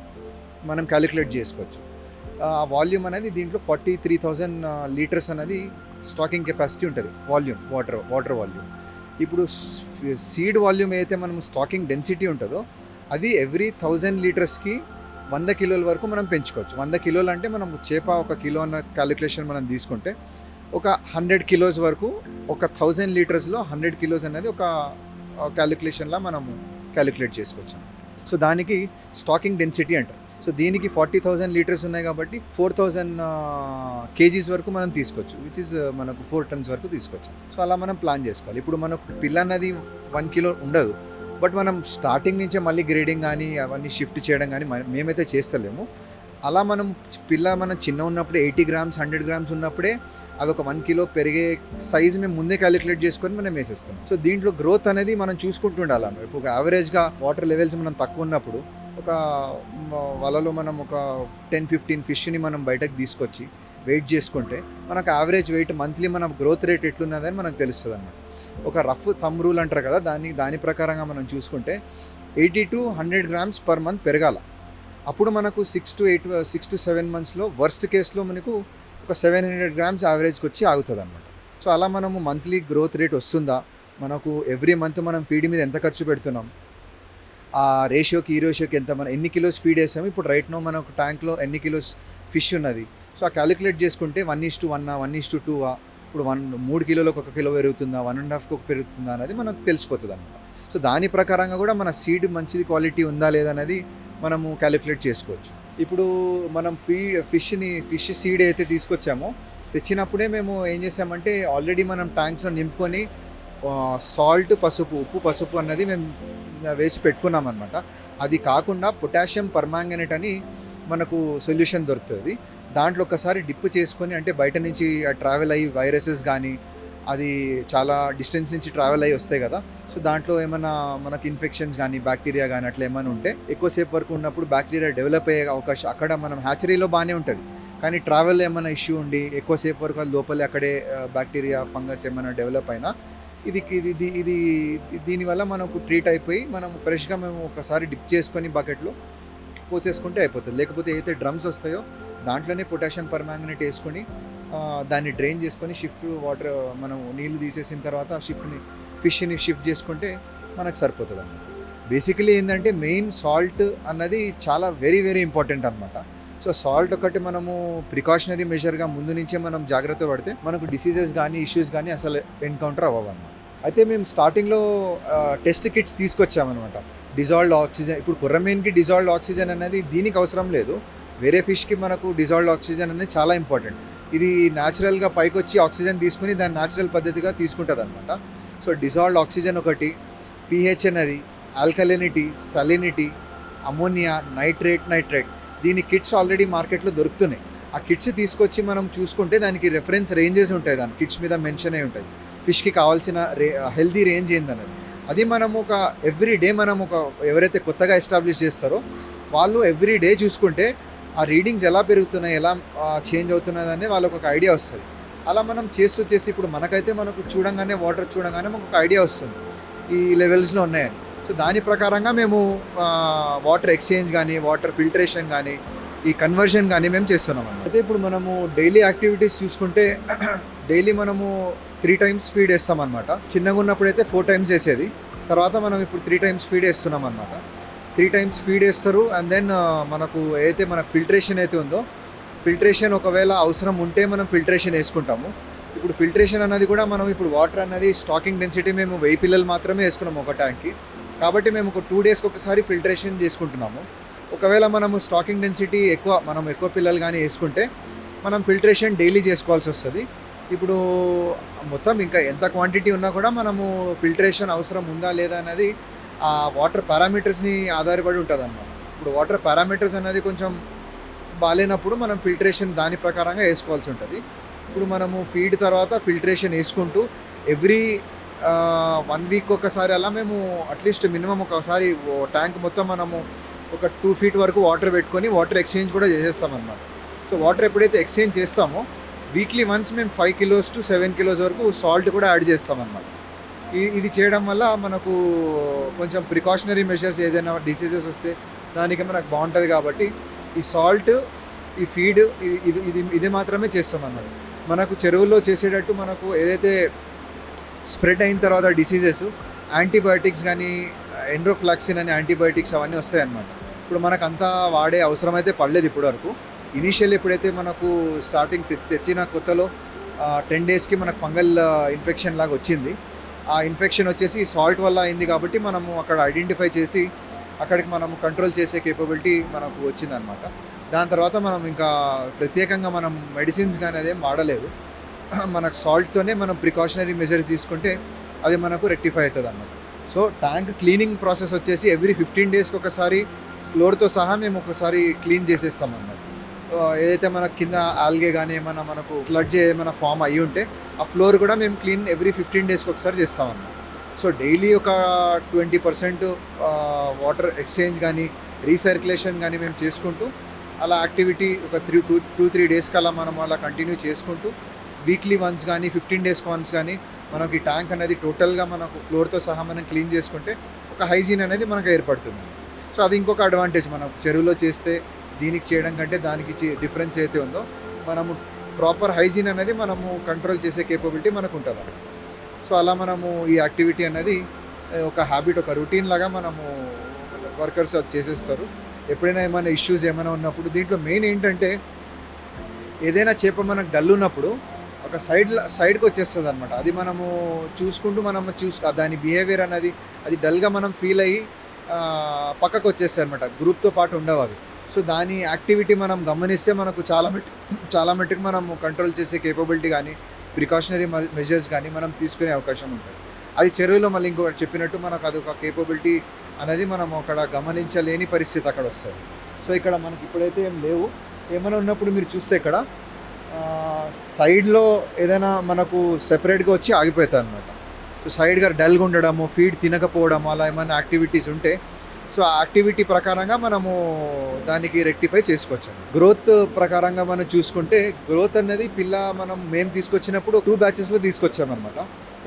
మనం క్యాలిక్యులేట్ చేసుకోవచ్చు. ఆ వాల్యూమ్ అనేది దీంట్లో 43,000 లీటర్స్ అనేది స్టాకింగ్ కెపాసిటీ ఉంటుంది. Water volume. ఇప్పుడు సీడ్ వాల్యూమ్ అయితే మనం స్టాకింగ్ డెన్సిటీ ఉంటుందో అది ఎవ్రీ 1000 లీటర్స్కి 100 కిలోల వరకు మనం పెంచుకోవచ్చు. 100 కిలోలు అంటే మనం చేప 1 కిలో అన్న క్యాలిక్యులేషన్ మనం తీసుకుంటే ఒక 100 కిలోస్ వరకు, ఒక 1000 లీటర్స్లో 100 కిలోస్ అనేది ఒక క్యాలిక్యులేషన్లా మనము క్యాలిక్యులేట్ చేసుకోవచ్చు. సో దానికి స్టాకింగ్ డెన్సిటీ అంటారు. సో దీనికి 40,000 లీటర్స్ ఉన్నాయి కాబట్టి 4,000 కేజీస్ వరకు మనం తీసుకోవచ్చు, విచ్ ఇస్ మనకు 4 టన్స్ వరకు తీసుకోవచ్చు. సో అలా మనం ప్లాన్ చేసుకోవాలి. ఇప్పుడు మనకు పిల్ల అన్నది 1 కిలో ఉండదు, బట్ మనం స్టార్టింగ్ నుంచే మళ్ళీ గ్రేడింగ్ కానీ అవన్నీ షిఫ్ట్ చేయడం కానీ మేమైతే చేస్తలేము. అలా మనం చిన్న ఉన్నప్పుడే 80 గ్రామ్స్ 100 గ్రామ్స్ ఉన్నప్పుడే అవి ఒక 1 కిలో పెరిగే సైజు మేము ముందే క్యాలిక్యులేట్ చేసుకొని మనం వేసేస్తాం. సో దీంట్లో గ్రోత్ అనేది మనం చూసుకుంటూ ఉండాలి. ఇప్పుడు యావరేజ్గా వాటర్ లెవెల్స్ మనం తక్కువ ఉన్నప్పుడు ఒక వలలో మనం ఒక 10-15 ఫిష్ని మనం బయటకు తీసుకొచ్చి వెయిట్ చేసుకుంటే మనకు యావరేజ్ వెయిట్ మంత్లీ మన గ్రోత్ రేట్ ఎట్లున్నదని మనకు తెలుస్తుంది అన్నమాట. ఒక రఫ్ థంబ్ రూల్ అంటారు కదా, దాని ప్రకారంగా మనం చూసుకుంటే 80 to 100 గ్రామ్స్ పర్ మంత్ పెరగాల. అప్పుడు మనకు 6 to 7 మంత్స్లో వర్స్ట్ కేసులో మనకు ఒక 700 గ్రామ్స్ యావరేజ్కి వచ్చి ఆగుతుంది అన్నమాట. సో అలా మనము మంత్లీ గ్రోత్ రేట్ వస్తుందా, మనకు ఎవ్రీ మంత్ మనం ఫీడ్ మీద ఎంత ఖర్చు పెడుతున్నాం, ఆ ఈ రేషియోకి ఎన్ని కిలోస్ ఫీడ్ వేసాము, ఇప్పుడు రైట్ నో మనకు ట్యాంక్లో ఎన్ని కిలోస్ ఫిష్ ఉన్నది. సో ఆ క్యాలిక్యులేట్ చేసుకుంటే 1:1 1:2 ఇప్పుడు 3 కిలోలకు 1 కిలో పెరుగుతుందా, 1.5కి పెరుగుతుందా అనేది మనకు తెలిసిపోతుంది అనమాట. సో దాని ప్రకారంగా కూడా మన సీడ్ మంచిది క్వాలిటీ ఉందా లేదా అనేది మనము క్యాలిక్యులేట్ చేసుకోవచ్చు. ఇప్పుడు మనం ఫిష్ సీడ్ అయితే తీసుకొచ్చామో తెచ్చినప్పుడే మేము ఏం చేసామంటే ఆల్రెడీ మనం ట్యాంక్స్లో నింపుకొని సాల్ట్, ఉప్పు పసుపు అన్నది మేము వేసి పెట్టుకున్నాం అనమాట. అది కాకుండా పొటాషియం పర్మాంగనేట్ అని మనకు సొల్యూషన్ దొరుకుతుంది. దాంట్లో ఒకసారి డిప్ చేసుకొని, అంటే బయట నుంచి ట్రావెల్ అయ్యి వైరసెస్ కానీ అది చాలా డిస్టెన్స్ నుంచి ట్రావెల్ అయ్యి వస్తాయి కదా. సో దాంట్లో ఏమైనా మనకి ఇన్ఫెక్షన్స్ కానీ బ్యాక్టీరియా కానీ అట్లా ఏమైనా ఉంటే ఎక్కువసేపు వరకు ఉన్నప్పుడు బ్యాక్టీరియా డెవలప్ అయ్యే అవకాశం, అక్కడ మనం హ్యాచరీలో బాగానే ఉంటుంది కానీ ట్రావెల్ ఏమైనా ఇష్యూ ఉండి ఎక్కువసేపు వరకు అది లోపలే అక్కడే బ్యాక్టీరియా ఫంగస్ ఏమైనా డెవలప్ అయినా ఇది దీనివల్ల మనకు ట్రీట్ అయిపోయి మనం ఫ్రెష్గా మేము ఒకసారి డిప్ చేసుకొని బకెట్లో పోసేసుకుంటే అయిపోతుంది. లేకపోతే ఏదైతే డ్రమ్స్ వస్తాయో దాంట్లోనే పొటాషియం పర్మాంగనేట్ వేసుకొని దాన్ని డ్రైన్ చేసుకొని వాటర్ మనం నీళ్లు తీసేసిన తర్వాత ఫిష్ని షిఫ్ట్ చేసుకుంటే మనకు సరిపోతుంది అన్నమాట. బేసికలీ ఏంటంటే మెయిన్ సాల్ట్ అన్నది చాలా వెరీ వెరీ ఇంపార్టెంట్ అనమాట. సో సాల్ట్ ఒకటి మనము ప్రికాషనరీ మెజర్గా ముందు నుంచే మనం జాగ్రత్త పడితే మనకు డిసీజెస్ కానీ ఇష్యూస్ కానీ అసలు ఎన్కౌంటర్ అవ్వవన్నమాట. అయితే మేము స్టార్టింగ్లో టెస్ట్ కిట్స్ తీసుకొచ్చామన్నమాట. డిజాల్వ్డ్ ఆక్సిజన్, ఇప్పుడు కొర్రమీన్కి డిజాల్వ్డ్ ఆక్సిజన్ అనేది దీనికి అవసరం లేదు, వేరే ఫిష్కి మనకు డిజాల్వ్డ్ ఆక్సిజన్ అనేది చాలా ఇంపార్టెంట్. ఇది న్యాచురల్గా పైకి వచ్చి ఆక్సిజన్ తీసుకుని దాన్ని న్యాచురల్ పద్ధతిగా తీసుకుంటుంది అనమాట. సో డిజాల్వ్డ్ ఆక్సిజన్ ఒకటి, pH అనేది, ఆల్కలినిటీ, సలినిటీ, అమోనియా, నైట్రేట్ దీని కిట్స్ ఆల్రెడీ మార్కెట్లో దొరుకుతున్నాయి. ఆ కిట్స్ తీసుకొచ్చి మనం చూసుకుంటే దానికి రెఫరెన్స్ రేంజెస్ ఉంటాయి, దాని కిట్స్ మీద మెన్షన్ అయి ఉంటుంది ఫిష్కి కావాల్సిన హెల్దీ రేంజ్ ఏందన్నది. అది మనం ఎవ్రీ డే మనం ఎవరైతే కొత్తగా ఎస్టాబ్లిష్ చేస్తారో వాళ్ళు ఎవ్రీ డే చూసుకుంటే ఆ రీడింగ్స్ ఎలా పెరుగుతున్నాయి, ఎలా చేంజ్ అవుతున్నదని వాళ్ళకు ఒక ఐడియా వస్తుంది. అలా మనం చేసి ఇప్పుడు మనకు చూడంగానే మనకు ఒక ఐడియా వస్తుంది ఈ లెవెల్స్లో ఉన్నాయని. సో దాని ప్రకారంగా మేము వాటర్ ఎక్స్చేంజ్ కానీ వాటర్ ఫిల్టరేషన్ కానీ ఈ కన్వర్షన్ కానీ మేము చేస్తున్నాం అన్నమాట. అయితే ఇప్పుడు మనము డైలీ యాక్టివిటీస్ చూసుకుంటే డైలీ మనము 3 times ఫీడ్ వేస్తాం అనమాట. చిన్నగా ఉన్నప్పుడు అయితే 4 times వేసేది, తర్వాత మనం ఇప్పుడు 3 టైమ్స్ ఫీడ్ వేస్తున్నాం అనమాట. 3 టైమ్స్ ఫీడ్ వేస్తారు. అండ్ దెన్ మనకు ఏదైతే మన ఫిల్టరేషన్ అయితే ఉందో, ఫిల్టరేషన్ ఒకవేళ అవసరం ఉంటే మనం ఫిల్టరేషన్ వేసుకుంటాము. ఇప్పుడు ఫిల్టరేషన్ అన్నది కూడా మనం ఇప్పుడు వాటర్ అన్నది స్టాకింగ్ డెన్సిటీ మేము 1000 పిల్లలు మాత్రమే వేసుకున్నాము ఒక ట్యాంక్కి. కాబట్టి మేము ఒక 2 డేస్కి ఒకసారి ఫిల్టరేషన్ చేసుకుంటున్నాము. ఒకవేళ మనము స్టాకింగ్ డెన్సిటీ మనం ఎక్కువ పిల్లలు కానీ వేసుకుంటే మనం ఫిల్టరేషన్ డైలీ చేసుకోవాల్సి వస్తుంది. ఇప్పుడు మొత్తం ఇంకా ఎంత క్వాంటిటీ ఉన్నా కూడా మనము ఫిల్టరేషన్ అవసరం ఉందా లేదా అనేది ఆ వాటర్ పారామీటర్స్ని ఆధారపడి ఉంటుంది అన్నమాట. ఇప్పుడు వాటర్ పారామీటర్స్ అనేది కొంచెం బాగాలేనప్పుడు మనం ఫిల్టరేషన్ దాని ప్రకారంగా వేసుకోవాల్సి ఉంటుంది. ఇప్పుడు మనము ఫీడ్ తర్వాత ఫిల్టరేషన్ వేసుకుంటూ ఎవ్రీ 1 వీక్ ఒకసారి అలా మేము అట్లీస్ట్ మినిమం ఒకసారి ట్యాంక్ మొత్తం మనము ఒక 2 ఫీట్ వరకు వాటర్ పెట్టుకొని వాటర్ ఎక్స్చేంజ్ కూడా చేసేస్తామన్నమాట. సో వాటర్ ఎప్పుడైతే ఎక్స్చేంజ్ చేస్తామో వీక్లీ వన్స్ మేము 5 కిలోస్ టు 7 కిలోస్ వరకు సాల్ట్ కూడా యాడ్ చేస్తామన్నమాట. ఇది చేయడం వల్ల మనకు కొంచెం ప్రికాషనరీ మెజర్స్ ఏదైనా డిసీజెస్ వస్తే దానికి మనకు బాగుంటుంది. కాబట్టి ఈ సాల్ట్, ఈ ఫీడ్ ఇది మాత్రమే చేస్తామన్నమాట. మనకు చెరువుల్లో చేసేటట్టు మనకు ఏదైతే స్ప్రెడ్ అయిన తర్వాత డిసీజెస్ యాంటీబయాటిక్స్ కానీ ఎండ్రోఫ్లాక్సిన్ అనే యాంటీబయాటిక్స్ అవన్నీ వస్తాయి అన్నమాట. ఇప్పుడు మనకు అంతా వాడే అవసరం అయితే పడలేదు ఇప్పటివరకు. ఇనీషియల్ ఎప్పుడైతే మనకు స్టార్టింగ్ తెచ్చిన కొత్తలో 10 డేస్కి మనకు ఫంగల్ ఇన్ఫెక్షన్ లాగా వచ్చింది. ఆ ఇన్ఫెక్షన్ వచ్చేసి సాల్ట్ వల్ల అయింది. కాబట్టి మనము అక్కడ ఐడెంటిఫై చేసి అక్కడికి మనము కంట్రోల్ చేసే కేపబిలిటీ మనకు వచ్చిందనమాట. దాని తర్వాత మనం ఇంకా ప్రత్యేకంగా మనం మెడిసిన్స్ కానీ అదేం వాడలేదు. మనకు సాల్ట్తోనే మనం ప్రికాషనరీ మెజర్స్ తీసుకుంటే అది మనకు రెక్టిఫై అవుతుంది అన్నమాట. సో ట్యాంక్ క్లీనింగ్ ప్రాసెస్ వచ్చేసి ఎవ్రీ 15 డేస్కి ఒకసారి ఫ్లోర్తో సహా మేము ఒకసారి క్లీన్ చేసేస్తాం అన్నమాట. ఏదైతే మన కింద ఆల్గే కానీ ఏమైనా మనకు ఫ్లడ్ ఏమైనా ఫామ్ అయ్యి ఉంటే ఆ ఫ్లోర్ కూడా మేము క్లీన్ ఎవ్రీ 15 డేస్కి ఒకసారి చేస్తామన్నమాట. సో డైలీ ఒక 20% వాటర్ ఎక్స్చేంజ్ కానీ రీసర్క్యులేషన్ కానీ మేము చేసుకుంటూ అలా యాక్టివిటీ ఒక 2-3 డేస్కి అలా మనం అలా కంటిన్యూ చేసుకుంటూ వీక్లీ వన్స్ కానీ 15 డేస్కి వన్స్ కానీ మనకి ట్యాంక్ అనేది టోటల్గా మనకు ఫ్లోర్తో సహా మనం క్లీన్ చేసుకుంటే ఒక హైజీన్ అనేది మనకు ఏర్పడుతుంది. సో అది ఇంకొక అడ్వాంటేజ్. మనం చెరువులో చేస్తే దీనికి చేయడం కంటే దానికి డిఫరెన్స్ అయితే ఉందో మనము ప్రాపర్ హైజీన్ అనేది మనము కంట్రోల్ చేసే కేపబిలిటీ మనకు ఉంటుంది. సో అలా మనము ఈ యాక్టివిటీ అనేది ఒక హ్యాబిట్, ఒక రొటీన్ లాగా మనము వర్కర్స్ అది చేసేస్తారు. ఎప్పుడైనా ఏమైనా ఇష్యూస్ ఏమైనా ఉన్నప్పుడు దీంట్లో మెయిన్ ఏంటంటే ఏదైనా చేప మనకు డల్ ఉన్నప్పుడు ఒక సైడ్కి వచ్చేస్తుంది అనమాట. అది మనము చూసుకుంటూ దాని బిహేవియర్ అనేది అది డల్గా మనం ఫీల్ అయ్యి పక్కకు వచ్చేస్తాయి అనమాట. గ్రూప్తో పాటు ఉండవు అవి. సో దాని యాక్టివిటీ మనం గమనిస్తే మనకు చాలా మట్టుకు మనం కంట్రోల్ చేసే కేపబిలిటీ కానీ ప్రికాషనరీ మెజర్స్ కానీ మనం తీసుకునే అవకాశం ఉంటుంది. అది చెరువులో మళ్ళీ ఇంకొకటి చెప్పినట్టు మనకు అది ఒక కేపబిలిటీ అనేది మనం అక్కడ గమనించలేని పరిస్థితి అక్కడ వస్తుంది. సో ఇక్కడ మనకి ఇప్పుడైతే ఏం లేవు. ఏమైనా ఉన్నప్పుడు మీరు చూస్తే ఇక్కడ సైడ్లో ఏదైనా మనకు సెపరేట్గా వచ్చి ఆగిపోతాయి అనమాట. సో సైడ్గా డల్గా ఉండడము, ఫీడ్ తినకపోవడం అలా ఏమైనా యాక్టివిటీస్ ఉంటే సో ఆ యాక్టివిటీ ప్రకారంగా మనము దానికి రెక్టిఫై చేసుకోవచ్చు. గ్రోత్ ప్రకారంగా మనం చూసుకుంటే గ్రోత్ అనేది మేము తీసుకొచ్చినప్పుడు 2 బ్యాచెస్లో తీసుకొచ్చామన్నమాట.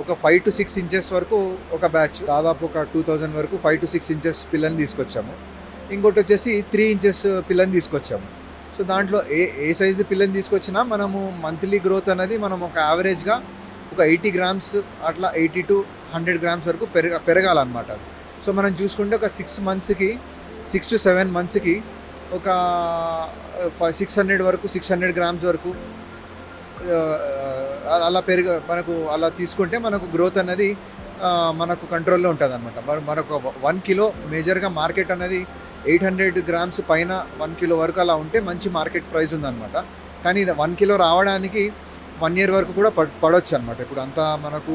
ఒక 5 to 6 ఇంచెస్ వరకు ఒక బ్యాచ్, దాదాపు ఒక 2000 వరకు 5 to 6 ఇంచెస్ పిల్లని తీసుకొచ్చాము. ఇంకోటి వచ్చేసి 3 ఇంచెస్ పిల్లని తీసుకొచ్చాము. సో దాంట్లో ఏ సైజు పిల్లని తీసుకొచ్చినా మనము మంత్లీ గ్రోత్ అనేది మనం ఒక యావరేజ్గా ఒక 80 గ్రామ్స్ అట్లా 80 to 100 గ్రామ్స్ వరకు పెరగాలన్నమాట. సో మనం చూసుకుంటే ఒక 6 to 7 మంత్స్కి ఒక 600 గ్రామ్స్ వరకు అలా మనకు అలా తీసుకుంటే మనకు గ్రోత్ అనేది మనకు కంట్రోల్లో ఉంటుంది అనమాట. మనకు 1 కిలో మేజర్గా మార్కెట్ అనేది 800 గ్రామ్స్ పైన 1 కిలో వరకు అలా ఉంటే మంచి మార్కెట్ ప్రైస్ ఉందన్నమాట. కానీ 1 కిలో రావడానికి 1 year వరకు కూడా పడవచ్చు అనమాట. ఇప్పుడు అంతా మనకు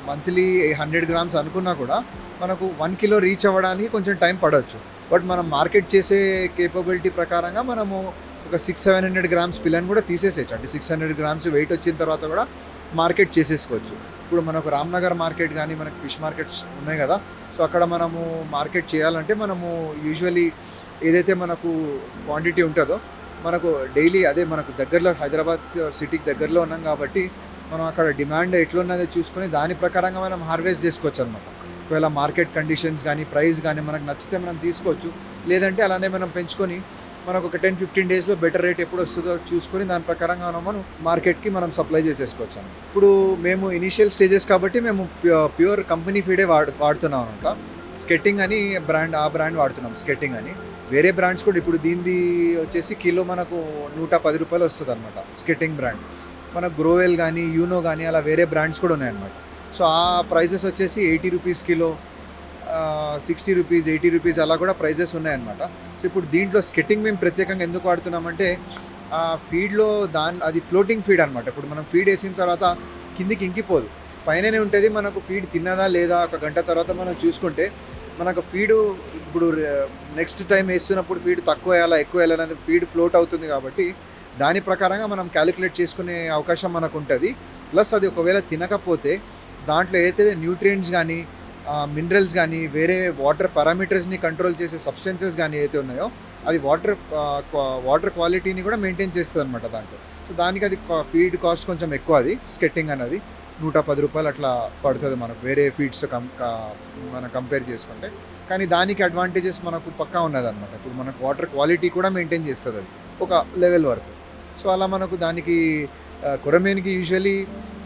మంత్లీ 100 గ్రామ్స్ అనుకున్నా కూడా మనకు 1 కిలో రీచ్ అవ్వడానికి కొంచెం టైం పడవచ్చు. బట్ మనం మార్కెట్ చేసే కేపబిలిటీ ప్రకారంగా మనము ఒక 600-700 గ్రామ్స్ పిల్లని కూడా తీసేసేయచ్చు. అంటే 600 గ్రామ్స్ వెయిట్ వచ్చిన తర్వాత కూడా మార్కెట్ చేసేసుకోవచ్చు. ఇప్పుడు మనకు రామ్నగర్ మార్కెట్ కానీ మనకు ఫిష్ మార్కెట్స్ ఉన్నాయి కదా. సో అక్కడ మనము మార్కెట్ చేయాలంటే మనము యూజువలీ ఏదైతే మనకు క్వాంటిటీ ఉంటుందో మనకు డైలీ అదే మనకు దగ్గరలో హైదరాబాద్ సిటీకి దగ్గరలో ఉన్నాం కాబట్టి మనం అక్కడ డిమాండ్ ఎట్లున్నదో చూసుకొని దాని ప్రకారంగా మనం హార్వెస్ట్ చేసుకోవచ్చు అనమాట. ఒకవేళ మార్కెట్ కండిషన్స్ కానీ ప్రైస్ కానీ మనకు నచ్చితే మనం తీసుకోవచ్చు. లేదంటే అలానే మనం పెంచుకొని మనకు ఒక 10-15 డేస్లో బెటర్ రేట్ ఎప్పుడు వస్తుందో చూసుకొని దాని ప్రకారంగా మనం మార్కెట్కి మనం సప్లై చేసేసుకోవచ్చు. ఇప్పుడు మేము ఇనీషియల్ స్టేజెస్ కాబట్టి మేము ప్యూర్ కంపెనీ ఫీడే వాడుతున్నాం అనమాట. స్కెట్టింగ్ అని బ్రాండ్, ఆ బ్రాండ్ వాడుతున్నాం, స్కెట్టింగ్ అని. వేరే బ్రాండ్స్ కూడా ఇప్పుడు దీనిది వచ్చేసి కిలో మనకు 110 రూపాయలు వస్తుంది అనమాట, స్కెట్టింగ్ బ్రాండ్. మనకు గ్రోవెల్ కానీ యూనో కానీ అలా వేరే బ్రాండ్స్ కూడా ఉన్నాయన్నమాట. సో ఆ ప్రైజెస్ వచ్చేసి 80 రూపీస్ కిలో, 60 రూపీస్, 80 రూపీస్ అలా కూడా ప్రైజెస్ ఉన్నాయన్నమాట. సో ఇప్పుడు దీంట్లో స్కెట్టింగ్ మేము ప్రత్యేకంగా ఎందుకు వాడుతున్నామంటే ఆ ఫీడ్లో అది ఫ్లోటింగ్ ఫీడ్ అనమాట. ఇప్పుడు మనం ఫీడ్ వేసిన తర్వాత కిందికి ఇంకిపోదు, పైననే ఉంటుంది. మనకు ఫీడ్ తిన్నదా లేదా ఒక గంట తర్వాత మనం చూసుకుంటే మనకు ఫీడు ఇప్పుడు నెక్స్ట్ టైం వేస్తున్నప్పుడు ఫీడ్ తక్కువ వేయాలా ఎక్కువ వేయాలా అనేది ఫీడ్ ఫ్లోట్ అవుతుంది కాబట్టి దాని ప్రకారంగా మనం క్యాలిక్యులేట్ చేసుకునే అవకాశం మనకు ఉంటుంది. ప్లస్ అది ఒకవేళ తినకపోతే దాంట్లో ఏదైతే న్యూట్రియంట్స్ కానీ మినరల్స్ కానీ వేరే వాటర్ పారామీటర్స్ని కంట్రోల్ చేసే సబ్స్టెన్సెస్ కానీ ఏదైతే ఉన్నాయో అది వాటర్ క్వాలిటీని కూడా మెయింటైన్ చేస్తుంది అనమాట దాంట్లో. సో దానికి అది ఫీడ్ కాస్ట్ కొంచెం ఎక్కువ. అది స్కెట్టింగ్ అనేది 110 రూపాయలు అట్లా పడుతుంది మనకు వేరే ఫీడ్స్ మనం కంపేర్ చేసుకుంటే. కానీ దానికి అడ్వాంటేజెస్ మనకు పక్కా ఉన్నదన్నమాట. ఇప్పుడు మనకు వాటర్ క్వాలిటీ కూడా మెయింటైన్ చేస్తుంది అది ఒక లెవెల్ వరకు. సో అలా మనకు దానికి కొరమేనికి యూజువలీ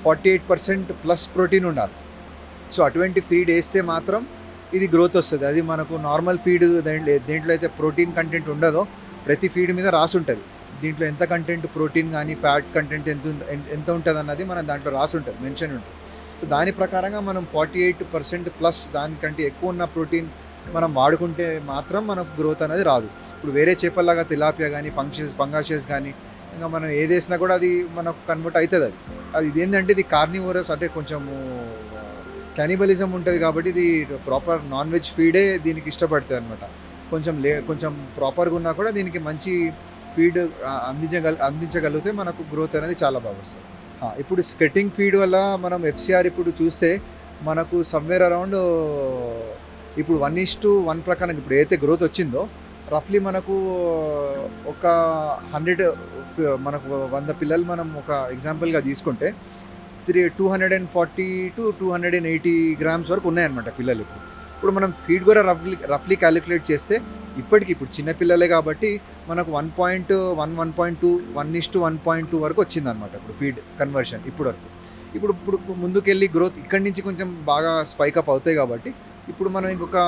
48% ప్లస్ ప్రోటీన్ ఉండాలి. సో అటువంటి ఫీడ్ వేస్తే మాత్రం ఇది గ్రోత్ వస్తుంది. అది మనకు నార్మల్ ఫీడ్ దేంట్లో అయితే ప్రోటీన్ కంటెంట్ ఉండదో ప్రతి ఫీడ్ మీద రాసి ఉంటుంది, దీంట్లో ఎంత కంటెంట్ ప్రోటీన్ కానీ ఫ్యాట్ కంటెంట్ ఎంత ఉంటుంది అన్నది మన దాంట్లో రాసి ఉంటుంది, మెన్షన్ ఉంటుంది. సో దాని ప్రకారంగా మనం 48% ప్లస్ దానికంటే ఎక్కువ ఉన్న ప్రోటీన్ మనం వాడుకుంటే మాత్రం మనకు గ్రోత్ అనేది రాదు. ఇప్పుడు వేరే చేపల్లాగా తిలాపియా కానీ ఫంగాషియస్ కానీ ఇంకా మనం ఏది వేసినా కూడా అది మనకు కన్వర్ట్ అవుతుంది. అది ఇదేంటంటే ఇది కార్నివోరస్, అంటే కొంచెము క్యానిబలిజం ఉంటుంది కాబట్టి ఇది ప్రాపర్ నాన్ వెజ్ ఫీడే దీనికి ఇష్టపడుతుంది అనమాట. కొంచెం ప్రాపర్గా ఉన్నా కూడా దీనికి మంచి ఫీడ్ అందించగలిగితే మనకు గ్రోత్ అనేది చాలా బాగా వస్తుంది. ఇప్పుడు స్కెట్టింగ్ ఫీడ్ వల్ల మనం FCR ఇప్పుడు చూస్తే మనకు సమ్వేర్ అరౌండ్ ఇప్పుడు 1:1 ప్రకారం ఇప్పుడు ఏదైతే గ్రోత్ వచ్చిందో రఫ్లీ మనకు ఒక 100 పిల్లలు మనం ఒక ఎగ్జాంపుల్గా తీసుకుంటే 240 to 280 గ్రామ్స్ వరకు ఉన్నాయన్నమాట పిల్లలు. ఇప్పుడు మనం ఫీడ్ కూడా రఫ్లీ క్యాలిక్యులేట్ చేస్తే ఇప్పుడు చిన్నపిల్లలే కాబట్టి మనకు 1.1, 1.2, 1:1.2 వరకు వచ్చిందనమాట ఇప్పుడు ఫీడ్ కన్వర్షన్ ఇప్పుడు ముందుకెళ్ళి గ్రోత్ ఇక్కడి నుంచి కొంచెం బాగా స్పైకప్ అవుతాయి కాబట్టి ఇప్పుడు మనం ఇంకొక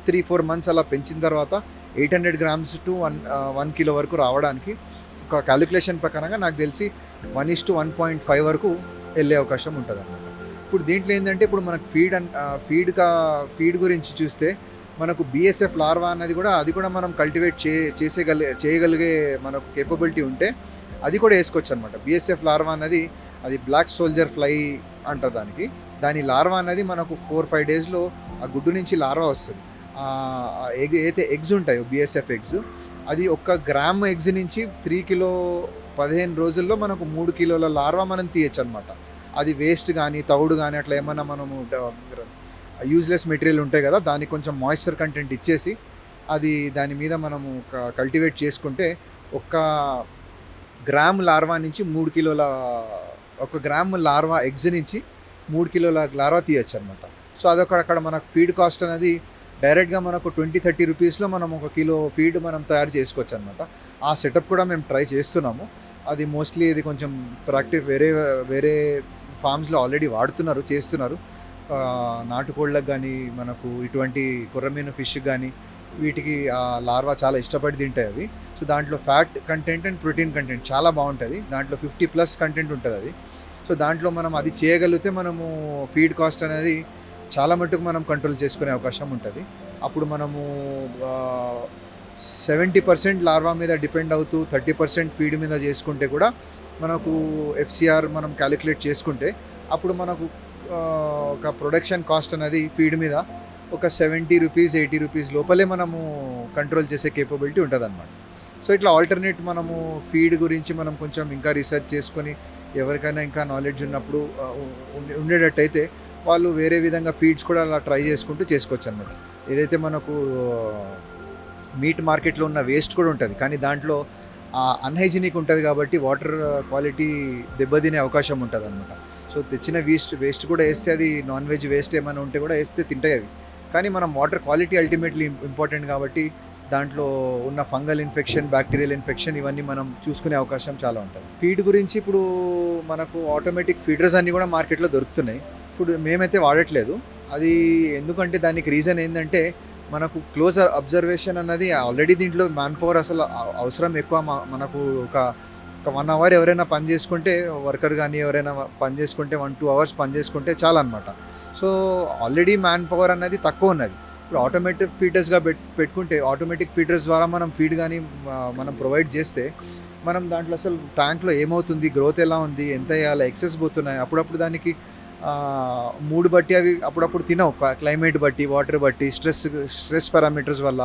3-4 మంత్స్ అలా పెంచిన తర్వాత 800 గ్రామ్స్ టు 1 కిలో వరకు రావడానికి ఒక క్యాలిక్యులేషన్ ప్రకారంగా నాకు తెలిసి 1:1.5 వరకు వెళ్ళే అవకాశం ఉంటుంది అనమాట. ఇప్పుడు దీంట్లో ఏంటంటే ఇప్పుడు మనకు ఫీడ్ గురించి చూస్తే మనకు BSF లార్వా అన్నది కూడా అది కూడా మనం కల్టివేట్ చేయగలిగే మనకు కేపబిలిటీ ఉంటే అది కూడా వేసుకోవచ్చు అనమాట. BSF లార్వా అన్నది అది బ్లాక్ సోల్జర్ ఫ్లై అంటారు దాని లార్వా అనేది మనకు 4-5 డేస్లో ఆ గుడ్డు నుంచి లార్వా వస్తుంది. ఏదైతే ఎగ్స్ ఉంటాయో BSF ఎగ్స్ అది 1 గ్రామ్ ఎగ్స్ నుంచి 3 కిలో 15 రోజుల్లో మనకు 3 కిలోల లార్వా మనం తీయచ్చు అనమాట. అది వేస్ట్ కానీ తవుడు కానీ అట్లా ఏమన్నా మనము యూజ్లెస్ మెటీరియల్ ఉంటాయి కదా దానికి కొంచెం మాయిశ్చర్ కంటెంట్ ఇచ్చేసి అది దాని మీద మనము కల్టివేట్ చేసుకుంటే 1 గ్రామ్ లార్వా నుంచి 3 కిలోల 1 గ్రామ్ లార్వా ఎగ్స్ నుంచి 3 కిలోల లార్వా తీయచ్చు అనమాట. సో అక్కడ మనకు ఫీడ్ కాస్ట్ అనేది డైరెక్ట్గా మనకు 20-30 రూపీస్లో మనం 1 కిలో ఫీడ్ మనం తయారు చేసుకోవచ్చు అనమాట. ఆ సెటప్ కూడా మేము ట్రై చేస్తున్నాము. అది మోస్ట్లీ ఇది కొంచెం ప్రాక్టీస్ వేరే ఫామ్స్లో ఆల్రెడీ చేస్తున్నారు. నాటుకోళ్ళకు కానీ మనకు ఇటువంటి కొర్రమీను ఫిష్ కానీ వీటికి ఆ లార్వా చాలా ఇష్టపడి తింటాయి అవి. సో దాంట్లో fat content and protein content చాలా బాగుంటుంది. దాంట్లో 50+ కంటెంట్ ఉంటుంది అది. సో దాంట్లో మనం అది చేయగలిగితే మనము ఫీడ్ కాస్ట్ అనేది చాలా మట్టుకు మనం కంట్రోల్ చేసుకునే అవకాశం ఉంటుంది. అప్పుడు మనము 70% లార్వా మీద డిపెండ్ అవుతూ 30% ఫీడ్ మీద చేసుకుంటే కూడా మనకు FCR మనం క్యాలిక్యులేట్ చేసుకుంటే అప్పుడు మనకు ఒక ప్రొడక్షన్ కాస్ట్ అనేది ఫీడ్ మీద ఒక 70 రూపీస్ 80 రూపీస్ లోపలే మనము కంట్రోల్ చేసే కేపబిలిటీ ఉంటుంది అనమాట. సో ఇట్లా ఆల్టర్నేట్ మనము ఫీడ్ గురించి మనం కొంచెం ఇంకా రీసెర్చ్ చేసుకొని ఎవరికైనా ఇంకా నాలెడ్జ్ ఉన్నప్పుడు ఉండేటట్టయితే వాళ్ళు వేరే విధంగా ఫీడ్స్ కూడా అలా ట్రై చేసుకుంటూ చేసుకోవచ్చు అనమాట. ఏదైతే మనకు మీట్ మార్కెట్లో ఉన్న వేస్ట్ కూడా ఉంటుంది కానీ దాంట్లో అన్హైజీనిక్ ఉంటుంది కాబట్టి వాటర్ క్వాలిటీ దెబ్బతినే అవకాశం ఉంటుంది అనమాట. సో తెచ్చిన వేస్ట్ కూడా వేస్తే అది నాన్ వెజ్ వేస్ట్ ఏమైనా ఉంటే కూడా వేస్తే తింటాయి అవి. కానీ మనం వాటర్ క్వాలిటీ అల్టిమేట్లీ ఇంపార్టెంట్ కాబట్టి దాంట్లో ఉన్న ఫంగల్ ఇన్ఫెక్షన్, బ్యాక్టీరియల్ ఇన్ఫెక్షన్ ఇవన్నీ మనం చూసుకునే అవకాశం చాలా ఉంటుంది. ఫీడ్ గురించి ఇప్పుడు మనకు ఆటోమేటిక్ ఫీడర్స్ అన్నీ కూడా మార్కెట్లో దొరుకుతున్నాయి. ఇప్పుడు మేమైతే వాడట్లేదు. అది ఎందుకంటే దానికి రీజన్ ఏంటంటే మనకు క్లోజ్ అబ్జర్వేషన్ అన్నది ఆల్రెడీ దీంట్లో మ్యాన్ పవర్ అసలు అవసరం ఎక్కువ. మనకు ఒక 1 అవర్ ఎవరైనా పని చేసుకుంటే, వర్కర్ కానీ ఎవరైనా పని చేసుకుంటే 1-2 అవర్స్ పని చేసుకుంటే చాలా అనమాట. సో ఆల్రెడీ మ్యాన్ పవర్ అన్నది తక్కువ ఉన్నది. ఇప్పుడు ఆటోమేటిక్ ఫీడర్స్గా పెట్టుకుంటే ఆటోమేటిక్ ఫీడర్స్ ద్వారా మనం ఫీడ్ కానీ మనం ప్రొవైడ్ చేస్తే మనం దాంట్లో అసలు ట్యాంక్లో ఏమవుతుంది, గ్రోత్ ఎలా ఉంది, ఎంత వేయాలి, ఎక్సెస్ పోతున్నాయి, అప్పుడప్పుడు దానికి మూడ్ బట్టి అవి అప్పుడప్పుడు తినవు, క్లైమేట్ బట్టి, వాటర్ బట్టి, స్ట్రెస్ పారామీటర్స్ వల్ల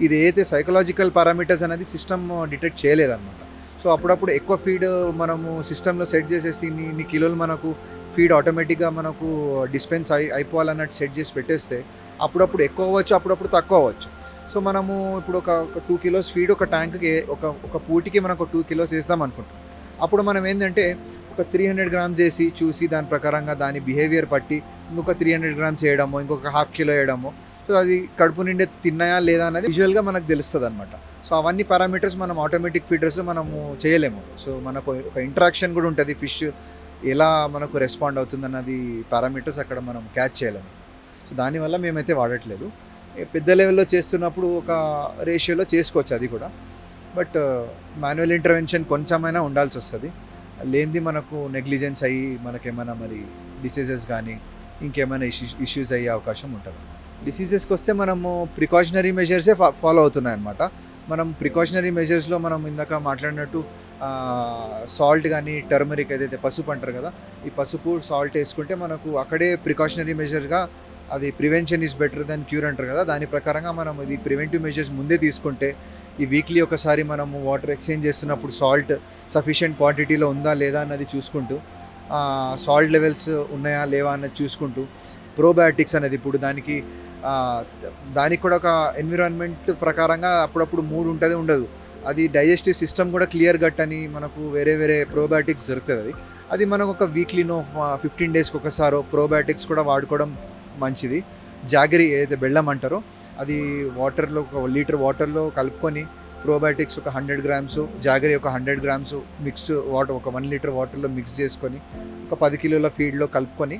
ఇది ఏదైతే సైకలాజికల్ పారామీటర్స్ అనేది సిస్టమ్ డిటెక్ట్ చేయలేదన్నమాట. సో అప్పుడప్పుడు ఎక్కువ ఫీడ్ మనము సిస్టంలో సెట్ చేసేసి ఇన్ని కిలోలు మనకు ఫీడ్ ఆటోమేటిక్గా మనకు డిస్పెన్స్ అయిపోవాలన్నట్టు సెట్ చేసి పెట్టేస్తే అప్పుడప్పుడు ఎక్కువ అవ్వచ్చు, అప్పుడప్పుడు తక్కువ అవ్వచ్చు. సో మనము ఇప్పుడు ఒక 2 కిలోస్ ఫీడ్ ఒక ట్యాంక్కి ఒక పూటికి మనకు 2 కిలోస్ వేస్తాం అనుకుంటాం. అప్పుడు మనం ఏంటంటే ఒక 300 గ్రామ్స్ వేసి చూసి దాని ప్రకారంగా దాని బిహేవియర్ పట్టి ఇంకొక 300 గ్రామ్స్ వేయడము, ఇంకొక 1/2 కిలో వేయడము. సో అది కడుపు నిండే తిన్నాయా లేదా అనేది విజువల్గా మనకు తెలుస్తుంది అనమాట. సో అవన్నీ పారామీటర్స్ మనం ఆటోమేటిక్ ఫీడర్స్లో మనము చేయలేము. సో మనకు ఒక ఇంటరాక్షన్ కూడా ఉంటుంది, ఫిష్ ఎలా మనకు రెస్పాండ్ అవుతుంది అన్నది పారామీటర్స్ అక్కడ మనం క్యాచ్ చేయలేము. సో దానివల్ల మేమైతే వాడట్లేదు. పెద్ద లెవెల్లో చేస్తున్నప్పుడు ఒక రేషియోలో చేసుకోవచ్చు అది కూడా. బట్ మాన్యువల్ ఇంటర్వెన్షన్ కొంచెమైనా ఉండాల్సి వస్తుంది. లేనిది మనకు నెగ్లిజెన్స్ అయ్యి మనకేమైనా మరి డిసీజెస్ కానీ ఇంకేమైనా ఇష్యూస్ అయ్యే అవకాశం ఉంటుంది. డిసీజెస్కి వస్తే మనము ప్రికాషనరీ మెజర్సే ఫాలో అవుతున్నాయి అన్నమాట. మనం ప్రికాషనరీ మెజర్స్లో మనం ఇందాక మాట్లాడినట్టు సాల్ట్ కానీ టర్మరిక్ ఏదైతే పసుపు అంటారు కదా, ఈ పసుపు సాల్ట్ వేసుకుంటే మనకు అక్కడే ప్రికాషనరీ మెజర్గా అది prevention is better than cure అంటారు కదా, దాని ప్రకారంగా మనం ఇది ప్రివెంటివ్ మెజర్స్ ముందే తీసుకుంటే ఈ వీక్లీ ఒకసారి మనము వాటర్ ఎక్స్చేంజ్ చేస్తున్నప్పుడు సాల్ట్ సఫిషియెంట్ క్వాంటిటీలో ఉందా లేదా అన్నది చూసుకుంటూ, సాల్ట్ లెవెల్స్ ఉన్నాయా లేవా అన్నది చూసుకుంటూ, ప్రోబయాటిక్స్ అనేది ఇప్పుడు దానికి కూడా ఒక ఎన్విరాన్మెంట్ ప్రకారంగా అప్పుడప్పుడు మూడ్ ఉంటుంది ఉండదు. అది డైజెస్టివ్ సిస్టమ్ కూడా క్లియర్ గట్ అని మనకు వేరే ప్రోబయాటిక్స్ దొరుకుతుంది. అది మనకు ఒక వీక్లీనో 15 డేస్కి ఒకసారో ప్రోబయాటిక్స్ కూడా వాడుకోవడం మంచిది. జాగరీ ఏదైతే బెల్లం అంటారో అది వాటర్లో ఒక లీటర్ వాటర్లో కలుపుకొని ప్రోబయాటిక్స్ ఒక 100 గ్రామ్స్, జాగరీ ఒక 100 గ్రామ్స్ మిక్స్ వాటర్ ఒక 1 లీటర్ వాటర్లో మిక్స్ చేసుకొని ఒక 10 కిలోల ఫీడ్లో కలుపుకొని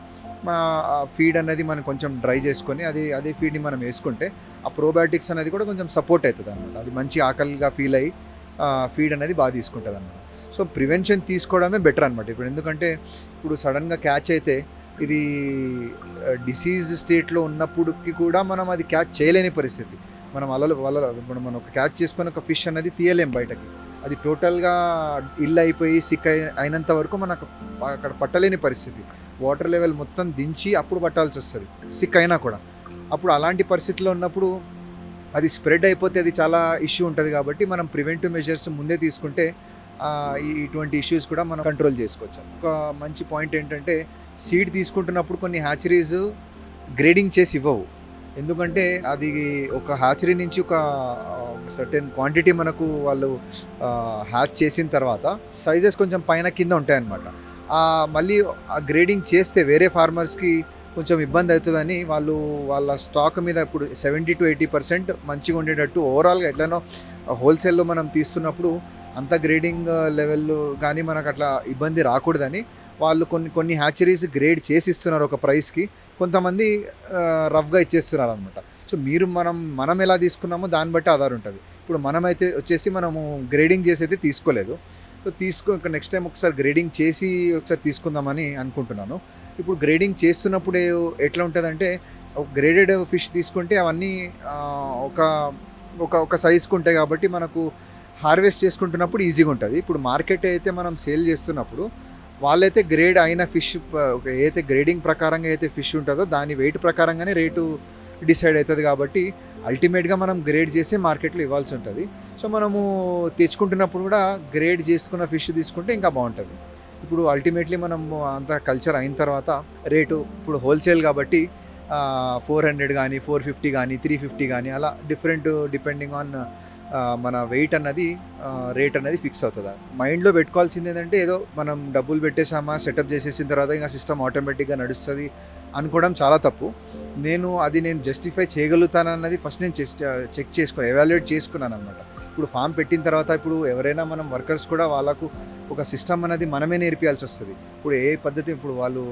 ఫీడ్ అనేది మనం కొంచెం డ్రై చేసుకొని అదే ఫీడ్ని మనం వేసుకుంటే ఆ ప్రోబయాటిక్స్ అనేది కూడా కొంచెం సపోర్ట్ అవుతుంది అనమాట. అది మంచి ఆకలిగా ఫీల్ అయ్యి ఫీడ్ అనేది బాగా తీసుకుంటుంది అనమాట. సో ప్రివెన్షన్ తీసుకోవడమే బెటర్ అనమాట. ఇప్పుడు సడన్గా క్యాచ్ అయితే ఇది డిసీజ్ స్టేట్లో ఉన్నప్పటికి కూడా మనం అది క్యాచ్ చేయలేని పరిస్థితి. మనం ఇప్పుడు మనం ఒక క్యాచ్ చేసుకొని ఒక ఫిష్ అనేది తీయలేం బయటకి. అది టోటల్గా ఇల్లు అయిపోయి సిక్ అయినంత వరకు మనకు అక్కడ పట్టలేని పరిస్థితి. వాటర్ లెవెల్ మొత్తం దించి అప్పుడు పట్టాల్సి వస్తుంది సిక్ అయినా కూడా. అప్పుడు అలాంటి పరిస్థితిలో ఉన్నప్పుడు అది స్ప్రెడ్ అయిపోతే అది చాలా ఇష్యూ ఉంటుంది. కాబట్టి మనం ప్రివెంటివ్ మెజర్స్ ముందే తీసుకుంటే ఇటువంటి ఇష్యూస్ కూడా మనం కంట్రోల్ చేసుకోవచ్చు. ఒక మంచి పాయింట్ ఏంటంటే సీడ్ తీసుకుంటున్నప్పుడు కొన్ని హ్యాచరీస్ గ్రేడింగ్ చేసి ఇవ్వవు. ఎందుకంటే అది ఒక హ్యాచరీ నుంచి ఒక సర్టెన్ క్వాంటిటీ మనకు వాళ్ళు హ్యాచ్ చేసిన తర్వాత సైజెస్ కొంచెం పైన కింద ఉంటాయన్నమాట. మళ్ళీ ఆ గ్రేడింగ్ చేస్తే వేరే ఫార్మర్స్కి కొంచెం ఇబ్బంది అవుతుందని వాళ్ళ స్టాక్ మీద ఇప్పుడు 70-80% మంచిగా ఉండేటట్టు ఓవరాల్గా ఎట్లనో హోల్సేల్లో మనం తీస్తున్నప్పుడు అంత గ్రేడింగ్ లెవెల్ కానీ మనకు అట్లా ఇబ్బంది రాకూడదని వాళ్ళు కొన్ని హ్యాచరీస్ గ్రేడ్ చేసి ఇస్తున్నారు ఒక ప్రైస్కి. కొంతమంది రఫ్గా ఇచ్చేస్తున్నారు అనమాట. సో మనం ఎలా తీసుకున్నామో దాన్ని బట్టి ఆధారం ఉంటుంది. ఇప్పుడు మనమైతే వచ్చేసి మనము గ్రేడింగ్ చేసి అయితే తీసుకోలేదు. సో నెక్స్ట్ టైం ఒకసారి గ్రేడింగ్ చేసి ఒకసారి తీసుకుందామని అనుకుంటున్నాను. ఇప్పుడు గ్రేడింగ్ చేస్తున్నప్పుడు ఎట్లా ఉంటుందంటే ఒక గ్రేడెడ్ ఫిష్ తీసుకుంటే అవన్నీ ఒక సైజ్కి ఉంటాయి కాబట్టి మనకు హార్వెస్ట్ చేసుకుంటున్నప్పుడు ఈజీగా ఉంటుంది. ఇప్పుడు మార్కెట్ అయితే మనం సేల్ చేస్తున్నప్పుడు వాళ్ళైతే గ్రేడ్ అయిన ఫిష్ ఏదైతే గ్రేడింగ్ ప్రకారంగా అయితే ఫిష్ ఉంటుందో దాని వెయిట్ ప్రకారంగానే రేటు డిసైడ్ అవుతుంది. కాబట్టి అల్టిమేట్గా మనం గ్రేడ్ చేసి మార్కెట్లో ఇవ్వాల్సి ఉంటుంది. సో మనము తెచ్చుకుంటున్నప్పుడు కూడా గ్రేడ్ చేసుకున్న ఫిష్ తీసుకుంటే ఇంకా బాగుంటుంది. ఇప్పుడు అల్టిమేట్లీ మనం అంత కల్చర్ అయిన తర్వాత రేటు ఇప్పుడు హోల్సేల్ కాబట్టి 400 కానీ 450 కానీ 350 కానీ అలా డిపెండింగ్ ఆన్ మన వెయిట్ అన్నది రేట్ అనేది ఫిక్స్ అవుతుంది. మైండ్లో పెట్టుకోవాల్సింది ఏంటంటే ఏదో మనం డబ్బులు పెట్టేసామా సెటప్ చేసేసిన తర్వాత ఇంకా సిస్టమ్ ఆటోమేటిక్గా నడుస్తుంది అనుకోవడం చాలా తప్పు. నేను జస్టిఫై చేయగలుగుతానన్నది ఫస్ట్ నేను చెక్ ఎవాల్యుయేట్ చేసుకున్నాను అనమాట. ఇప్పుడు ఫామ్ పెట్టిన తర్వాత ఇప్పుడు ఎవరైనా మనం వర్కర్స్ కూడా వాళ్ళకు ఒక సిస్టమ్ అనేది మనమే నేర్పియాల్సి వస్తుంది. ఇప్పుడు ఏ పద్ధతి ఇప్పుడు వాళ్ళు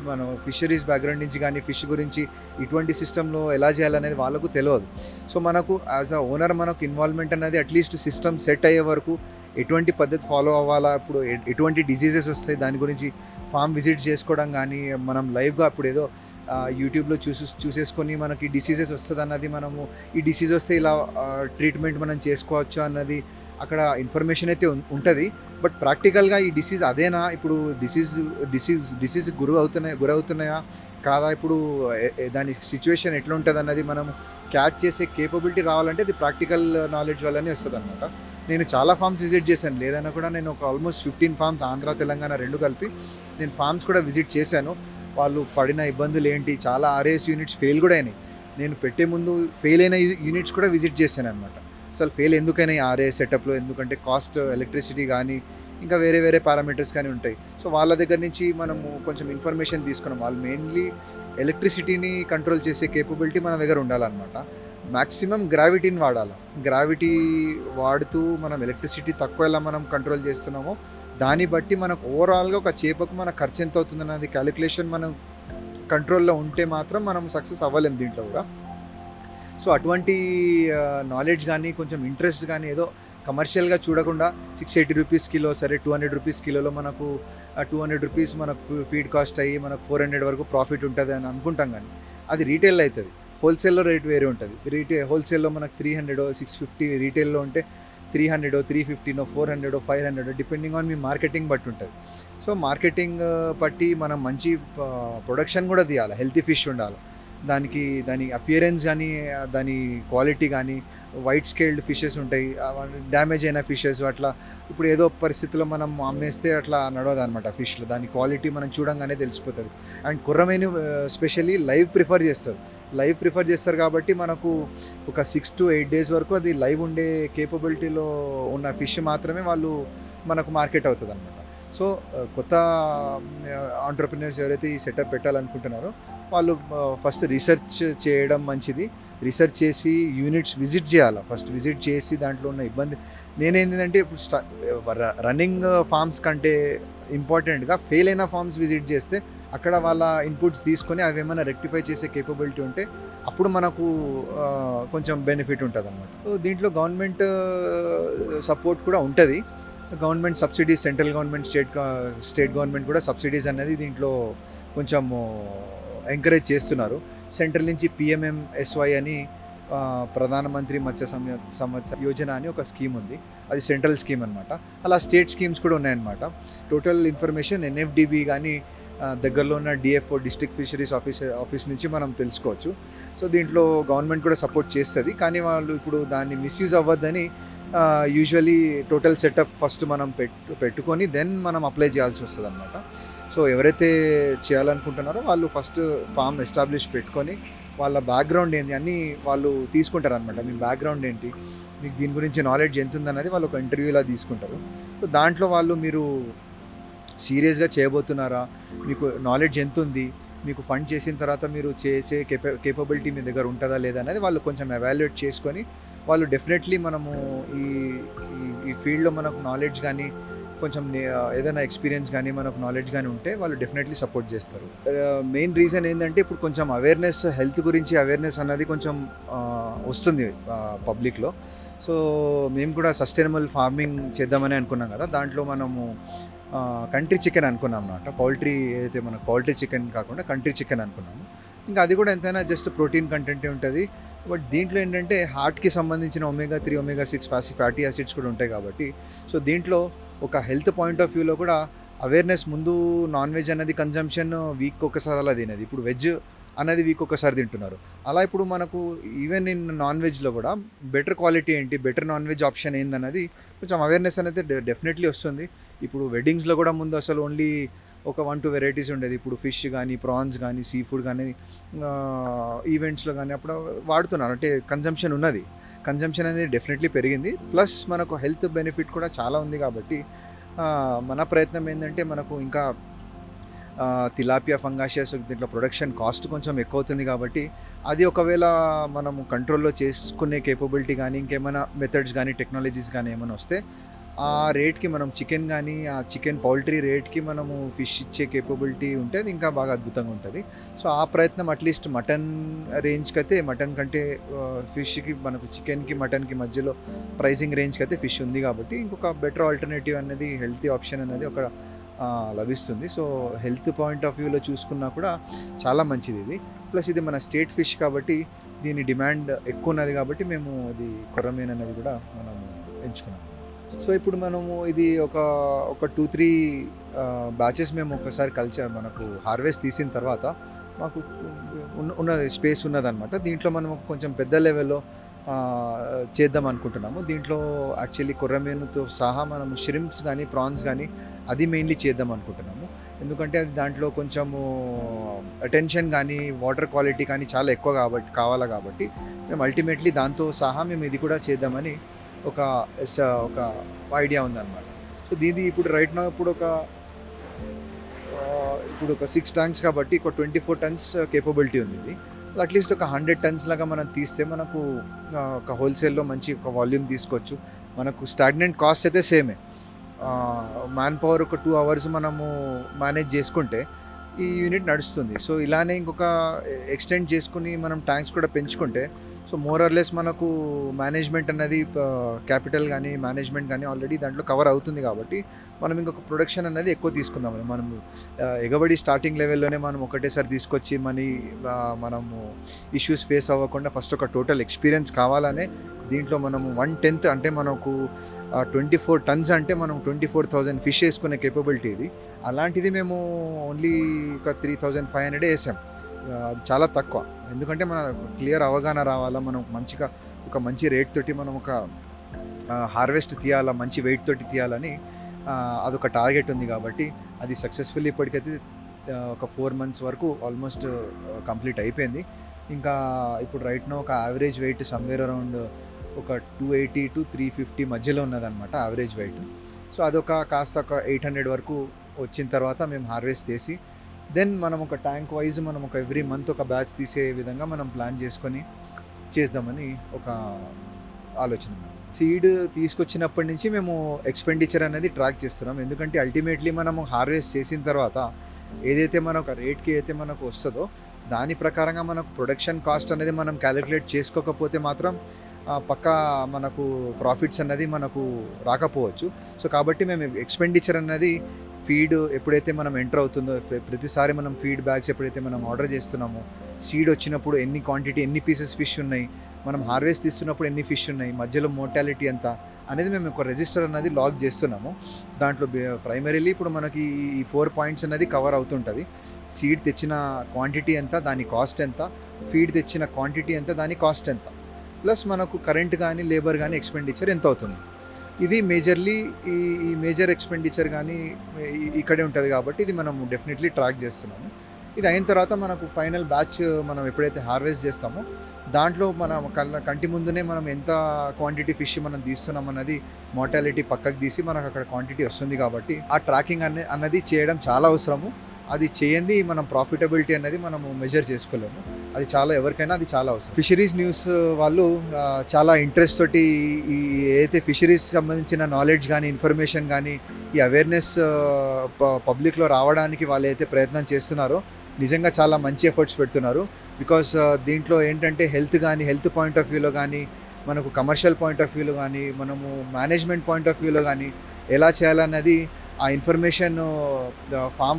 మనం ఫిషరీస్ బ్యాక్గ్రౌండ్ నుంచి కానీ ఫిష్ గురించి ఇటువంటి సిస్టంలో ఎలా చేయాలనేది వాళ్ళకు తెలియదు. సో మనకు యాజ్ అ ఓనర్ మనకు ఇన్వాల్వ్మెంట్ అనేది అట్లీస్ట్ సిస్టమ్ సెట్ అయ్యే వరకు ఎటువంటి పద్ధతి ఫాలో అవ్వాలా, ఇప్పుడు ఎటువంటి డిసీజెస్ వస్తాయి దాని గురించి ఫామ్ విజిట్ చేసుకోవడం కానీ, మనం లైవ్గా ఇప్పుడు ఏదో యూట్యూబ్లో చూసేసుకొని మనకి డిసీజెస్ వస్తుంది అన్నది, మనము ఈ డిసీజ్ వస్తే ఇలా ట్రీట్మెంట్ మనం చేసుకోవచ్చు అన్నది అక్కడ ఇన్ఫర్మేషన్ అయితే ఉంటుంది. బట్ ప్రాక్టికల్గా ఈ డిసీజ్ అదేనా, ఇప్పుడు డిసీజ్ గురవుతున్నాయా కాదా, ఇప్పుడు దాని సిచ్యువేషన్ ఎట్లా ఉంటుంది అన్నది మనం క్యాచ్ చేసే కేపబిలిటీ రావాలంటే అది ప్రాక్టికల్ నాలెడ్జ్ వల్లనే వస్తుంది అనమాట. నేను చాలా ఫామ్స్ విజిట్ చేశాను, లేదన్నా కూడా నేను ఒక ఆల్మోస్ట్ 15 ఫామ్స్ ఆంధ్ర తెలంగాణ రెండు కలిపి నేను ఫామ్స్ కూడా విజిట్ చేశాను. వాళ్ళు పడిన ఇబ్బందులు ఏంటి, చాలా ఆర్ఏఎస్ యూనిట్స్ ఫెయిల్ కూడా అయినాయి. నేను పెట్టే ముందు ఫెయిల్ అయిన యూనిట్స్ కూడా విజిట్ చేశాను అనమాట. అసలు ఫెయిల్ ఎందుకైనా ఆర్ఏఎస్ సెటప్లో, ఎందుకంటే కాస్ట్, ఎలక్ట్రిసిటీ కానీ ఇంకా వేరే వేరే పారామీటర్స్ కానీ ఉంటాయి. సో వాళ్ళ దగ్గర నుంచి మనము కొంచెం ఇన్ఫర్మేషన్ తీసుకున్నాం. వాళ్ళు మెయిన్లీ ఎలక్ట్రిసిటీని కంట్రోల్ చేసే కేపబిలిటీ మన దగ్గర ఉండాలన్నమాట. మ్యాక్సిమం గ్రావిటీని వాడాలి. గ్రావిటీ వాడుతూ మనం ఎలక్ట్రిసిటీ తక్కువ ఎలా మనం కంట్రోల్ చేస్తున్నామో దాన్ని బట్టి మనకు ఓవరాల్గా ఒక చేపకు మన ఖర్చు ఎంత అవుతుందన్నది క్యాలిక్యులేషన్ మనం కంట్రోల్లో ఉంటే మాత్రం మనం సక్సెస్ అవ్వలేం దీంట్లో కూడా. సో అటువంటి నాలెడ్జ్ కానీ కొంచెం ఇంట్రెస్ట్ కానీ ఏదో కమర్షియల్గా చూడకుండా 680 రూపీస్ కిలో, సరే 200 రూపీస్ కిలోలో మనకు 200 రూపీస్ మనకు ఫీడ్ కాస్ట్ అయ్యి మనకు 400 వరకు ప్రాఫిట్ ఉంటుంది అని అనుకుంటాం. కానీ అది రీటైల్లో అవుతుంది, హోల్సేల్లో రేట్ వేరే ఉంటుంది. హోల్సేల్లో మనకు 300, 650, రీటైల్లో ఉంటే 300, 350, 400, 500 డిపెండింగ్ ఆన్ మీ మార్కెటింగ్ బట్టి ఉంటుంది. సో మార్కెటింగ్ బట్టి మనం మంచి ప్రొడక్షన్ కూడా తీయాలి, హెల్తీ ఫిష్ ఉండాలి. దాని అపియరెన్స్ కానీ, దాని క్వాలిటీ కానీ, వైట్ స్కేల్డ్ ఫిషెస్ ఉంటాయి, డ్యామేజ్ అయిన ఫిషెస్ అట్లా ఇప్పుడు ఏదో పరిస్థితిలో మనం అమ్మేస్తే అట్లా నడవదు అనమాట ఫిష్లో. దాని క్వాలిటీ మనం చూడంగానే తెలిసిపోతుంది. అండ్ కుర్రమేను స్పెషల్లీ లైవ్ ప్రిఫర్ చేస్తారు కాబట్టి మనకు ఒక 6 to 8 days వరకు అది లైవ్ ఉండే కేపబిలిటీలో ఉన్న ఫిష్ మాత్రమే వాళ్ళు మనకు మార్కెట్ అవుతుంది అనమాట. సో కొత్త ఆంటర్‌ప్రెన్యూర్స్ ఎవరైతే ఈ సెటప్ పెట్టాలనుకుంటున్నారో వాళ్ళు ఫస్ట్ రీసెర్చ్ చేయడం మంచిది. రీసెర్చ్ చేసి యూనిట్స్ విజిట్ చేయాలి. ఫస్ట్ విజిట్ చేసి దాంట్లో ఉన్న ఇబ్బంది, నేనేంటంటే ఇప్పుడు రన్నింగ్ ఫార్మ్స్ కంటే ఇంపార్టెంట్గా ఫెయిల్ అయిన ఫార్మ్స్ విజిట్ చేస్తే అక్కడ వాళ్ళ ఇన్పుట్స్ తీసుకొని అవి ఏమైనా రెక్టిఫై చేసే కేపబిలిటీ ఉంటే అప్పుడు మనకు కొంచెం బెనిఫిట్ ఉంటుంది అన్నమాట. సో దీంట్లో గవర్నమెంట్ సపోర్ట్ కూడా ఉంటుంది. Government subsidies, central government, state government కూడా సబ్సిడీస్ అనేది దీంట్లో కొంచెం ఎంకరేజ్ చేస్తున్నారు. సెంట్రల్ నుంచి PMMSY అని ప్రధానమంత్రి మత్స్య సంవత్సర యోజన అని ఒక స్కీమ్ ఉంది. అది సెంట్రల్ స్కీమ్ అనమాట. అలా స్టేట్ స్కీమ్స్ కూడా ఉన్నాయన్నమాట. టోటల్ ఇన్ఫర్మేషన్ NFDB కానీ దగ్గరలో ఉన్న DFO, డిస్ట్రిక్ట్ ఫిషరీస్ ఆఫీస్ నుంచి మనం తెలుసుకోవచ్చు. సో దీంట్లో గవర్నమెంట్ కూడా సపోర్ట్ చేస్తుంది. కానీ వాళ్ళు ఇప్పుడు దాన్ని మిస్యూజ్ అవ్వద్దని యూజువలీ టోటల్ సెటప్ ఫస్ట్ మనం పెట్టుకొని దెన్ మనం అప్లై చేయాల్సి వస్తుంది అనమాట. సో ఎవరైతే చేయాలనుకుంటున్నారో వాళ్ళు ఫస్ట్ ఫామ్ ఎస్టాబ్లిష్ పెట్టుకొని వాళ్ళ బ్యాక్గ్రౌండ్ ఏంటి అన్నీ వాళ్ళు తీసుకుంటారు అనమాట. మీ బ్యాక్గ్రౌండ్ ఏంటి, మీకు దీని గురించి నాలెడ్జ్ ఎంత ఉందన్నది వాళ్ళు ఒక ఇంటర్వ్యూలా తీసుకుంటారు. సో దాంట్లో వాళ్ళు మీరు సీరియస్గా చేయబోతున్నారా, మీకు నాలెడ్జ్ ఎంత ఉంది, మీకు ఫండ్ చేసిన తర్వాత మీరు చేసే కేపబిలిటీ మీ దగ్గర ఉంటుందా లేదా అనేది వాళ్ళు కొంచెం ఎవాల్యుయేట్ చేసుకొని వాళ్ళు డెఫినెట్లీ మనము ఈ ఫీల్డ్లో మనకు నాలెడ్జ్ కానీ కొంచెం ఏదైనా ఎక్స్పీరియన్స్ కానీ మనకు నాలెడ్జ్ కానీ ఉంటే వాళ్ళు డెఫినెట్లీ సపోర్ట్ చేస్తారు. మెయిన్ రీజన్ ఏంటంటే ఇప్పుడు కొంచెం అవేర్నెస్, హెల్త్ గురించి అవేర్నెస్ అన్నది కొంచెం వస్తుంది పబ్లిక్లో. సో మేము కూడా సస్టైనబుల్ ఫార్మింగ్ చేద్దామని అనుకున్నాం కదా, దాంట్లో మనము కంట్రీ చికెన్ అనుకున్నాం అన్నమాట. పౌల్ట్రీ ఏదైతే మనకు పౌల్ట్రీ చికెన్ కాకుండా కంట్రీ చికెన్ అనుకున్నాము. ఇంకా అది కూడా ఎంతైనా జస్ట్ ప్రోటీన్ కంటెంటే ఉంటుంది. బట్ దీంట్లో ఏంటంటే హార్ట్కి సంబంధించిన omega-3, omega-6 ఫ్యాటీ యాసిడ్స్ కూడా ఉంటాయి కాబట్టి సో దీంట్లో ఒక హెల్త్ పాయింట్ ఆఫ్ వ్యూలో కూడా అవేర్నెస్. ముందు నాన్ వెజ్ అనేది కన్జంప్షన్ వీక్ ఒకసారి అలా తినేది, ఇప్పుడు వెజ్ అనేది వీక్ ఒకసారి తింటున్నారు. అలా ఇప్పుడు మనకు ఈవెన్ ఇన్ నాన్ వెజ్లో కూడా బెటర్ క్వాలిటీ ఏంటి, బెటర్ నాన్ వెజ్ ఆప్షన్ ఏందన్నది కొంచెం అవేర్నెస్ అనేది డెఫినెట్లీ వస్తుంది. ఇప్పుడు వెడ్డింగ్స్లో కూడా ముందు అసలు ఓన్లీ ఒక 1-2 వెరైటీస్ ఉండేది. ఇప్పుడు ఫిష్ కానీ, ప్రాన్స్ కానీ, సీ ఫుడ్ కానీ ఈవెంట్స్లో కానీ అప్పుడు వాడుతున్నారు. అంటే కన్జంప్షన్ ఉన్నది, కన్జంప్షన్ అనేది డెఫినెట్లీ పెరిగింది. ప్లస్ మనకు హెల్త్ బెనిఫిట్ కూడా చాలా ఉంది కాబట్టి మన ప్రయత్నం ఏంటంటే మనకు ఇంకా తిలాపియా ఫంగాషియస్ దీంట్లో ప్రొడక్షన్ కాస్ట్ కొంచెం ఎక్కువ అవుతుంది కాబట్టి అది ఒకవేళ మనము కంట్రోల్లో చేసుకునే కేపబిలిటీ కానీ ఇంకేమైనా మెథడ్స్ కానీ టెక్నాలజీస్ కానీ ఏమైనా వస్తే ఆ రేట్కి మనం చికెన్ కానీ ఆ చికెన్ పౌల్ట్రీ రేట్కి మనము ఫిష్ ఇచ్చే కేపబిలిటీ ఉంటే అది ఇంకా బాగా అద్భుతంగా ఉంటుంది. సో ఆ ప్రయత్నం అట్లీస్ట్ మటన్ రేంజ్కి అయితే మటన్ కంటే ఫిష్కి మనకు చికెన్కి మటన్కి మధ్యలో ప్రైసింగ్ రేంజ్కి అయితే ఫిష్ ఉంది కాబట్టి ఇంకొక బెటర్ ఆల్టర్నేటివ్ అనేది హెల్తీ ఆప్షన్ అనేది ఒక లభిస్తుంది. సో హెల్త్ పాయింట్ ఆఫ్ వ్యూలో చూసుకున్నా కూడా చాలా మంచిది ఇది. ప్లస్ ఇది మన స్టేట్ ఫిష్ కాబట్టి దీని డిమాండ్ ఎక్కువ ఉన్నది కాబట్టి మేము ఇది కొర్రమీన్ అనేది కూడా మనం ఎంచుకున్నాం. సో ఇప్పుడు మనము ఇది ఒక 2-3 బ్యాచెస్ మేము ఒకసారి మనకు హార్వెస్ట్ తీసిన తర్వాత మాకు ఉన్నది స్పేస్ ఉన్నదన్నమాట. దీంట్లో మనం కొంచెం పెద్ద లెవెల్లో చేద్దాం అనుకుంటున్నాము. దీంట్లో యాక్చువల్లీ కొర్రమీనుతో సహా మనము షిరింప్స్ కానీ ప్రాన్స్ కానీ అది మెయిన్లీ చేద్దాం అనుకుంటున్నాము. ఎందుకంటే అది దాంట్లో కొంచెము అటెన్షన్ కానీ వాటర్ క్వాలిటీ కానీ చాలా ఎక్కువ కావాలి కాబట్టి మేము అల్టిమేట్లీ దాంతో సహా మేము ఇది కూడా చేద్దామని ఒక ఐడియా ఉందన్నమాట. సో దీది ఇప్పుడు రైట్ నా ఇప్పుడు ఒక 6 ట్యాంక్స్ కాబట్టి ఒక 24 టన్స్ కేపబిలిటీ ఉంది. ఇది అట్లీస్ట్ ఒక 100 టన్స్ లాగా మనం తీస్తే మనకు ఒక హోల్సేల్లో మంచి ఒక వాల్యూమ్ తీసుకోవచ్చు. మనకు స్టాగ్నెంట్ కాస్ట్ అయితే సేమే. మ్యాన్ పవర్ ఒక 2 అవర్స్ మనము మేనేజ్ చేసుకుంటే ఈ యూనిట్ నడుస్తుంది. సో ఇలానే ఇంకొక ఎక్స్టెండ్ చేసుకుని మనం ట్యాంక్స్ కూడా పెంచుకుంటే సో మోర్ ఆర్ లెస్ మనకు మేనేజ్మెంట్ అన్నది క్యాపిటల్ కానీ మేనేజ్మెంట్ కానీ ఆల్రెడీ దాంట్లో కవర్ అవుతుంది కాబట్టి మనం ఇంకొక ప్రొడక్షన్ అనేది ఎక్కువ తీసుకుందామని మనం ఎగబడి స్టార్టింగ్ లెవెల్లోనే మనం ఒకటేసారి తీసుకొచ్చి మనము ఇష్యూస్ ఫేస్ అవ్వకుండా ఫస్ట్ ఒక టోటల్ ఎక్స్పీరియన్స్ కావాలనే దీంట్లో మనము 1/10 అంటే మనకు 24 టన్స్ అంటే మనం 24,000 ఫిష్ వేసుకునే కేపబిలిటీ ఇది. అలాంటిది మేము ఓన్లీ ఒక 3,500 వేసాం. చాలా తక్కువ. ఎందుకంటే మన క్లియర్ అవగాహన రావాలా, మనం మంచిగా ఒక మంచి రేట్ తోటి మనం ఒక హార్వెస్ట్ తీయాలా, మంచి వెయిట్ తోటి తీయాలని అదొక టార్గెట్ ఉంది కాబట్టి అది సక్సెస్ఫుల్లీ ఇప్పటికైతే ఒక 4 months వరకు ఆల్మోస్ట్ కంప్లీట్ అయిపోయింది. ఇంకా ఇప్పుడు రైట్ నో ఒక యావరేజ్ వెయిట్ సమ్వేర్ అరౌండ్ ఒక 280 to 350 మధ్యలో ఉన్నదన్నమాట యావరేజ్ వెయిట్. సో అదొక కాస్త ఒక 800 వరకు వచ్చిన తర్వాత మేము హార్వెస్ట్ చేసి దెన్ మనం ఒక ట్యాంక్ వైజ్ మనం ఒక ఎవ్రీ మంత్ ఒక బ్యాచ్ తీసే విధంగా మనం ప్లాన్ చేసుకొని చేద్దామని ఒక ఆలోచన. సీడ్ తీసుకొచ్చినప్పటి నుంచి మేము ఎక్స్పెండిచర్ అనేది ట్రాక్ చేస్తున్నాం. ఎందుకంటే అల్టిమేట్లీ మనము హార్వెస్ట్ చేసిన తర్వాత ఏదైతే మనకు రేట్కి అయితే మనకు వస్తుందో దాని ప్రకారంగా మనకు ప్రొడక్షన్ కాస్ట్ అనేది మనం క్యాలిక్యులేట్ చేసుకోకపోతే మాత్రం పక్కా మనకు ప్రాఫిట్స్ అన్నది మనకు రాకపోవచ్చు. సో కాబట్టి మేము ఎక్స్పెండిచర్ అన్నది ఫీడ్ ఎప్పుడైతే మనం ఎంటర్ అవుతుందో ప్రతిసారి మనం ఫీడ్ బ్యాగ్స్ ఎప్పుడైతే మనం ఆర్డర్ చేస్తున్నామో సీడ్ వచ్చినప్పుడు ఎన్ని క్వాంటిటీ ఎన్ని పీసెస్ ఫిష్ ఉన్నాయి, మనం హార్వెస్ట్ తీస్తున్నప్పుడు ఎన్ని ఫిష్ ఉన్నాయి, మధ్యలో మోర్టాలిటీ ఎంత అనేది మేము ఒక రిజిస్టర్ అనేది లాగ్ చేస్తున్నాము. దాంట్లో ప్రైమరీలీ ఇప్పుడు మనకి ఈ 4 పాయింట్స్ అనేది కవర్ అవుతుంటుంది. సీడ్ తెచ్చిన క్వాంటిటీ ఎంత, దాని కాస్ట్ ఎంత, ఫీడ్ తెచ్చిన క్వాంటిటీ ఎంత, దాని కాస్ట్ ఎంత, ప్లస్ మనకు కరెంట్ కానీ లేబర్ కానీ ఎక్స్పెండిచర్ ఎంత అవుతుంది. ఇది మేజర్లీ ఈ మేజర్ ఎక్స్పెండిచర్ కానీ ఇక్కడే ఉంటుంది కాబట్టి ఇది మనం డెఫినెట్లీ ట్రాక్ చేస్తున్నాము. ఇది అయిన తర్వాత మనకు ఫైనల్ బ్యాచ్ మనం ఎప్పుడైతే హార్వెస్ట్ చేస్తామో దాంట్లో మనం కంటి ముందునే మనం ఎంత క్వాంటిటీ ఫిష్ మనం తీస్తున్నాం అన్నది మోర్టాలిటీ పక్కకు తీసి మనకు అక్కడ క్వాంటిటీ వస్తుంది కాబట్టి ఆ ట్రాకింగ్ అన్నది చేయడం చాలా అవసరము. అది చేయండి మనం ప్రాఫిటబిలిటీ అనేది మనము మెజర్ చేసుకోలేము. అది చాలా ఎవరికైనా అది చాలా అవసరం. ఫిషరీస్ న్యూస్ వాళ్ళు చాలా ఇంట్రెస్ట్ తోటి ఈ ఏదైతే ఫిషరీస్ సంబంధించిన నాలెడ్జ్ కానీ ఇన్ఫర్మేషన్ కానీ ఈ అవేర్నెస్ పబ్లిక్లో రావడానికి వాళ్ళు అయితే ప్రయత్నం చేస్తున్నారో నిజంగా చాలా మంచి ఎఫర్ట్స్ పెడుతున్నారు. బికాస్ దీంట్లో ఏంటంటే హెల్త్ పాయింట్ ఆఫ్ వ్యూలో కానీ మనకు కమర్షియల్ పాయింట్ ఆఫ్ వ్యూలో కానీ మనము మేనేజ్మెంట్ పాయింట్ ఆఫ్ వ్యూలో కానీ ఎలా చేయాలన్నది ఆ ఇన్ఫర్మేషన్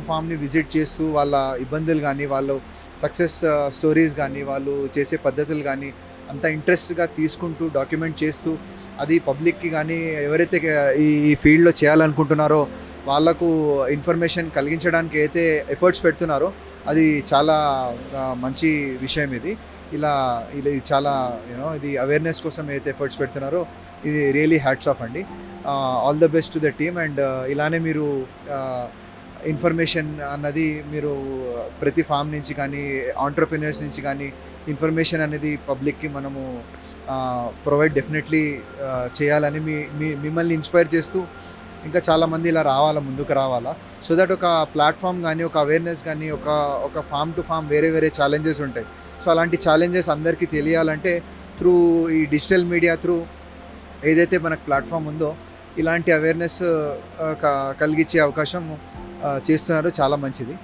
ఫామ్ని విజిట్ చేస్తూ వాళ్ళ ఇబ్బందులు కానీ వాళ్ళు సక్సెస్ స్టోరీస్ కానీ వాళ్ళు చేసే పద్ధతులు కానీ అంత ఇంట్రెస్ట్గా తీసుకుంటూ డాక్యుమెంట్ చేస్తూ అది పబ్లిక్కి కానీ ఎవరైతే ఈ ఫీల్డ్లో చేయాలనుకుంటున్నారో వాళ్ళకు ఇన్ఫర్మేషన్ కలిగించడానికి అయితే ఎఫర్ట్స్ పెడుతున్నారో అది చాలా మంచి విషయం. ఇది చాలా ఇది అవేర్నెస్ కోసం ఏదైతే ఎఫర్ట్స్ పెడుతున్నారో ఇది రియలీ హ్యాట్స్ ఆఫ్ అండి. All the best to the team. And ఇలానే మీరు ఇన్ఫర్మేషన్ అన్నది మీరు ప్రతి ఫామ్ నుంచి కానీ ఆంటర్ప్రినర్స్ నుంచి కానీ ఇన్ఫర్మేషన్ అనేది పబ్లిక్కి మనము ప్రొవైడ్ డెఫినెట్లీ చేయాలని మిమ్మల్ని ఇన్స్పైర్ చేస్తూ ఇంకా చాలామంది ఇలా రావాలా, ముందుకు రావాలా. సో దట్ ఒక ప్లాట్ఫామ్ కానీ, ఒక అవేర్నెస్ కానీ, ఒక ఫామ్ టు ఫామ్ వేరే వేరే ఛాలెంజెస్ ఉంటాయి. సో అలాంటి ఛాలెంజెస్ అందరికీ తెలియాలంటే త్రూ ఈ డిజిటల్ మీడియా త్రూ ఏదైతే మనకు ప్లాట్ఫామ్ ఉందో ఇలాంటి అవేర్నెస్ కలిగించే అవకాశం చేస్తున్నారు. చాలా మంచిది.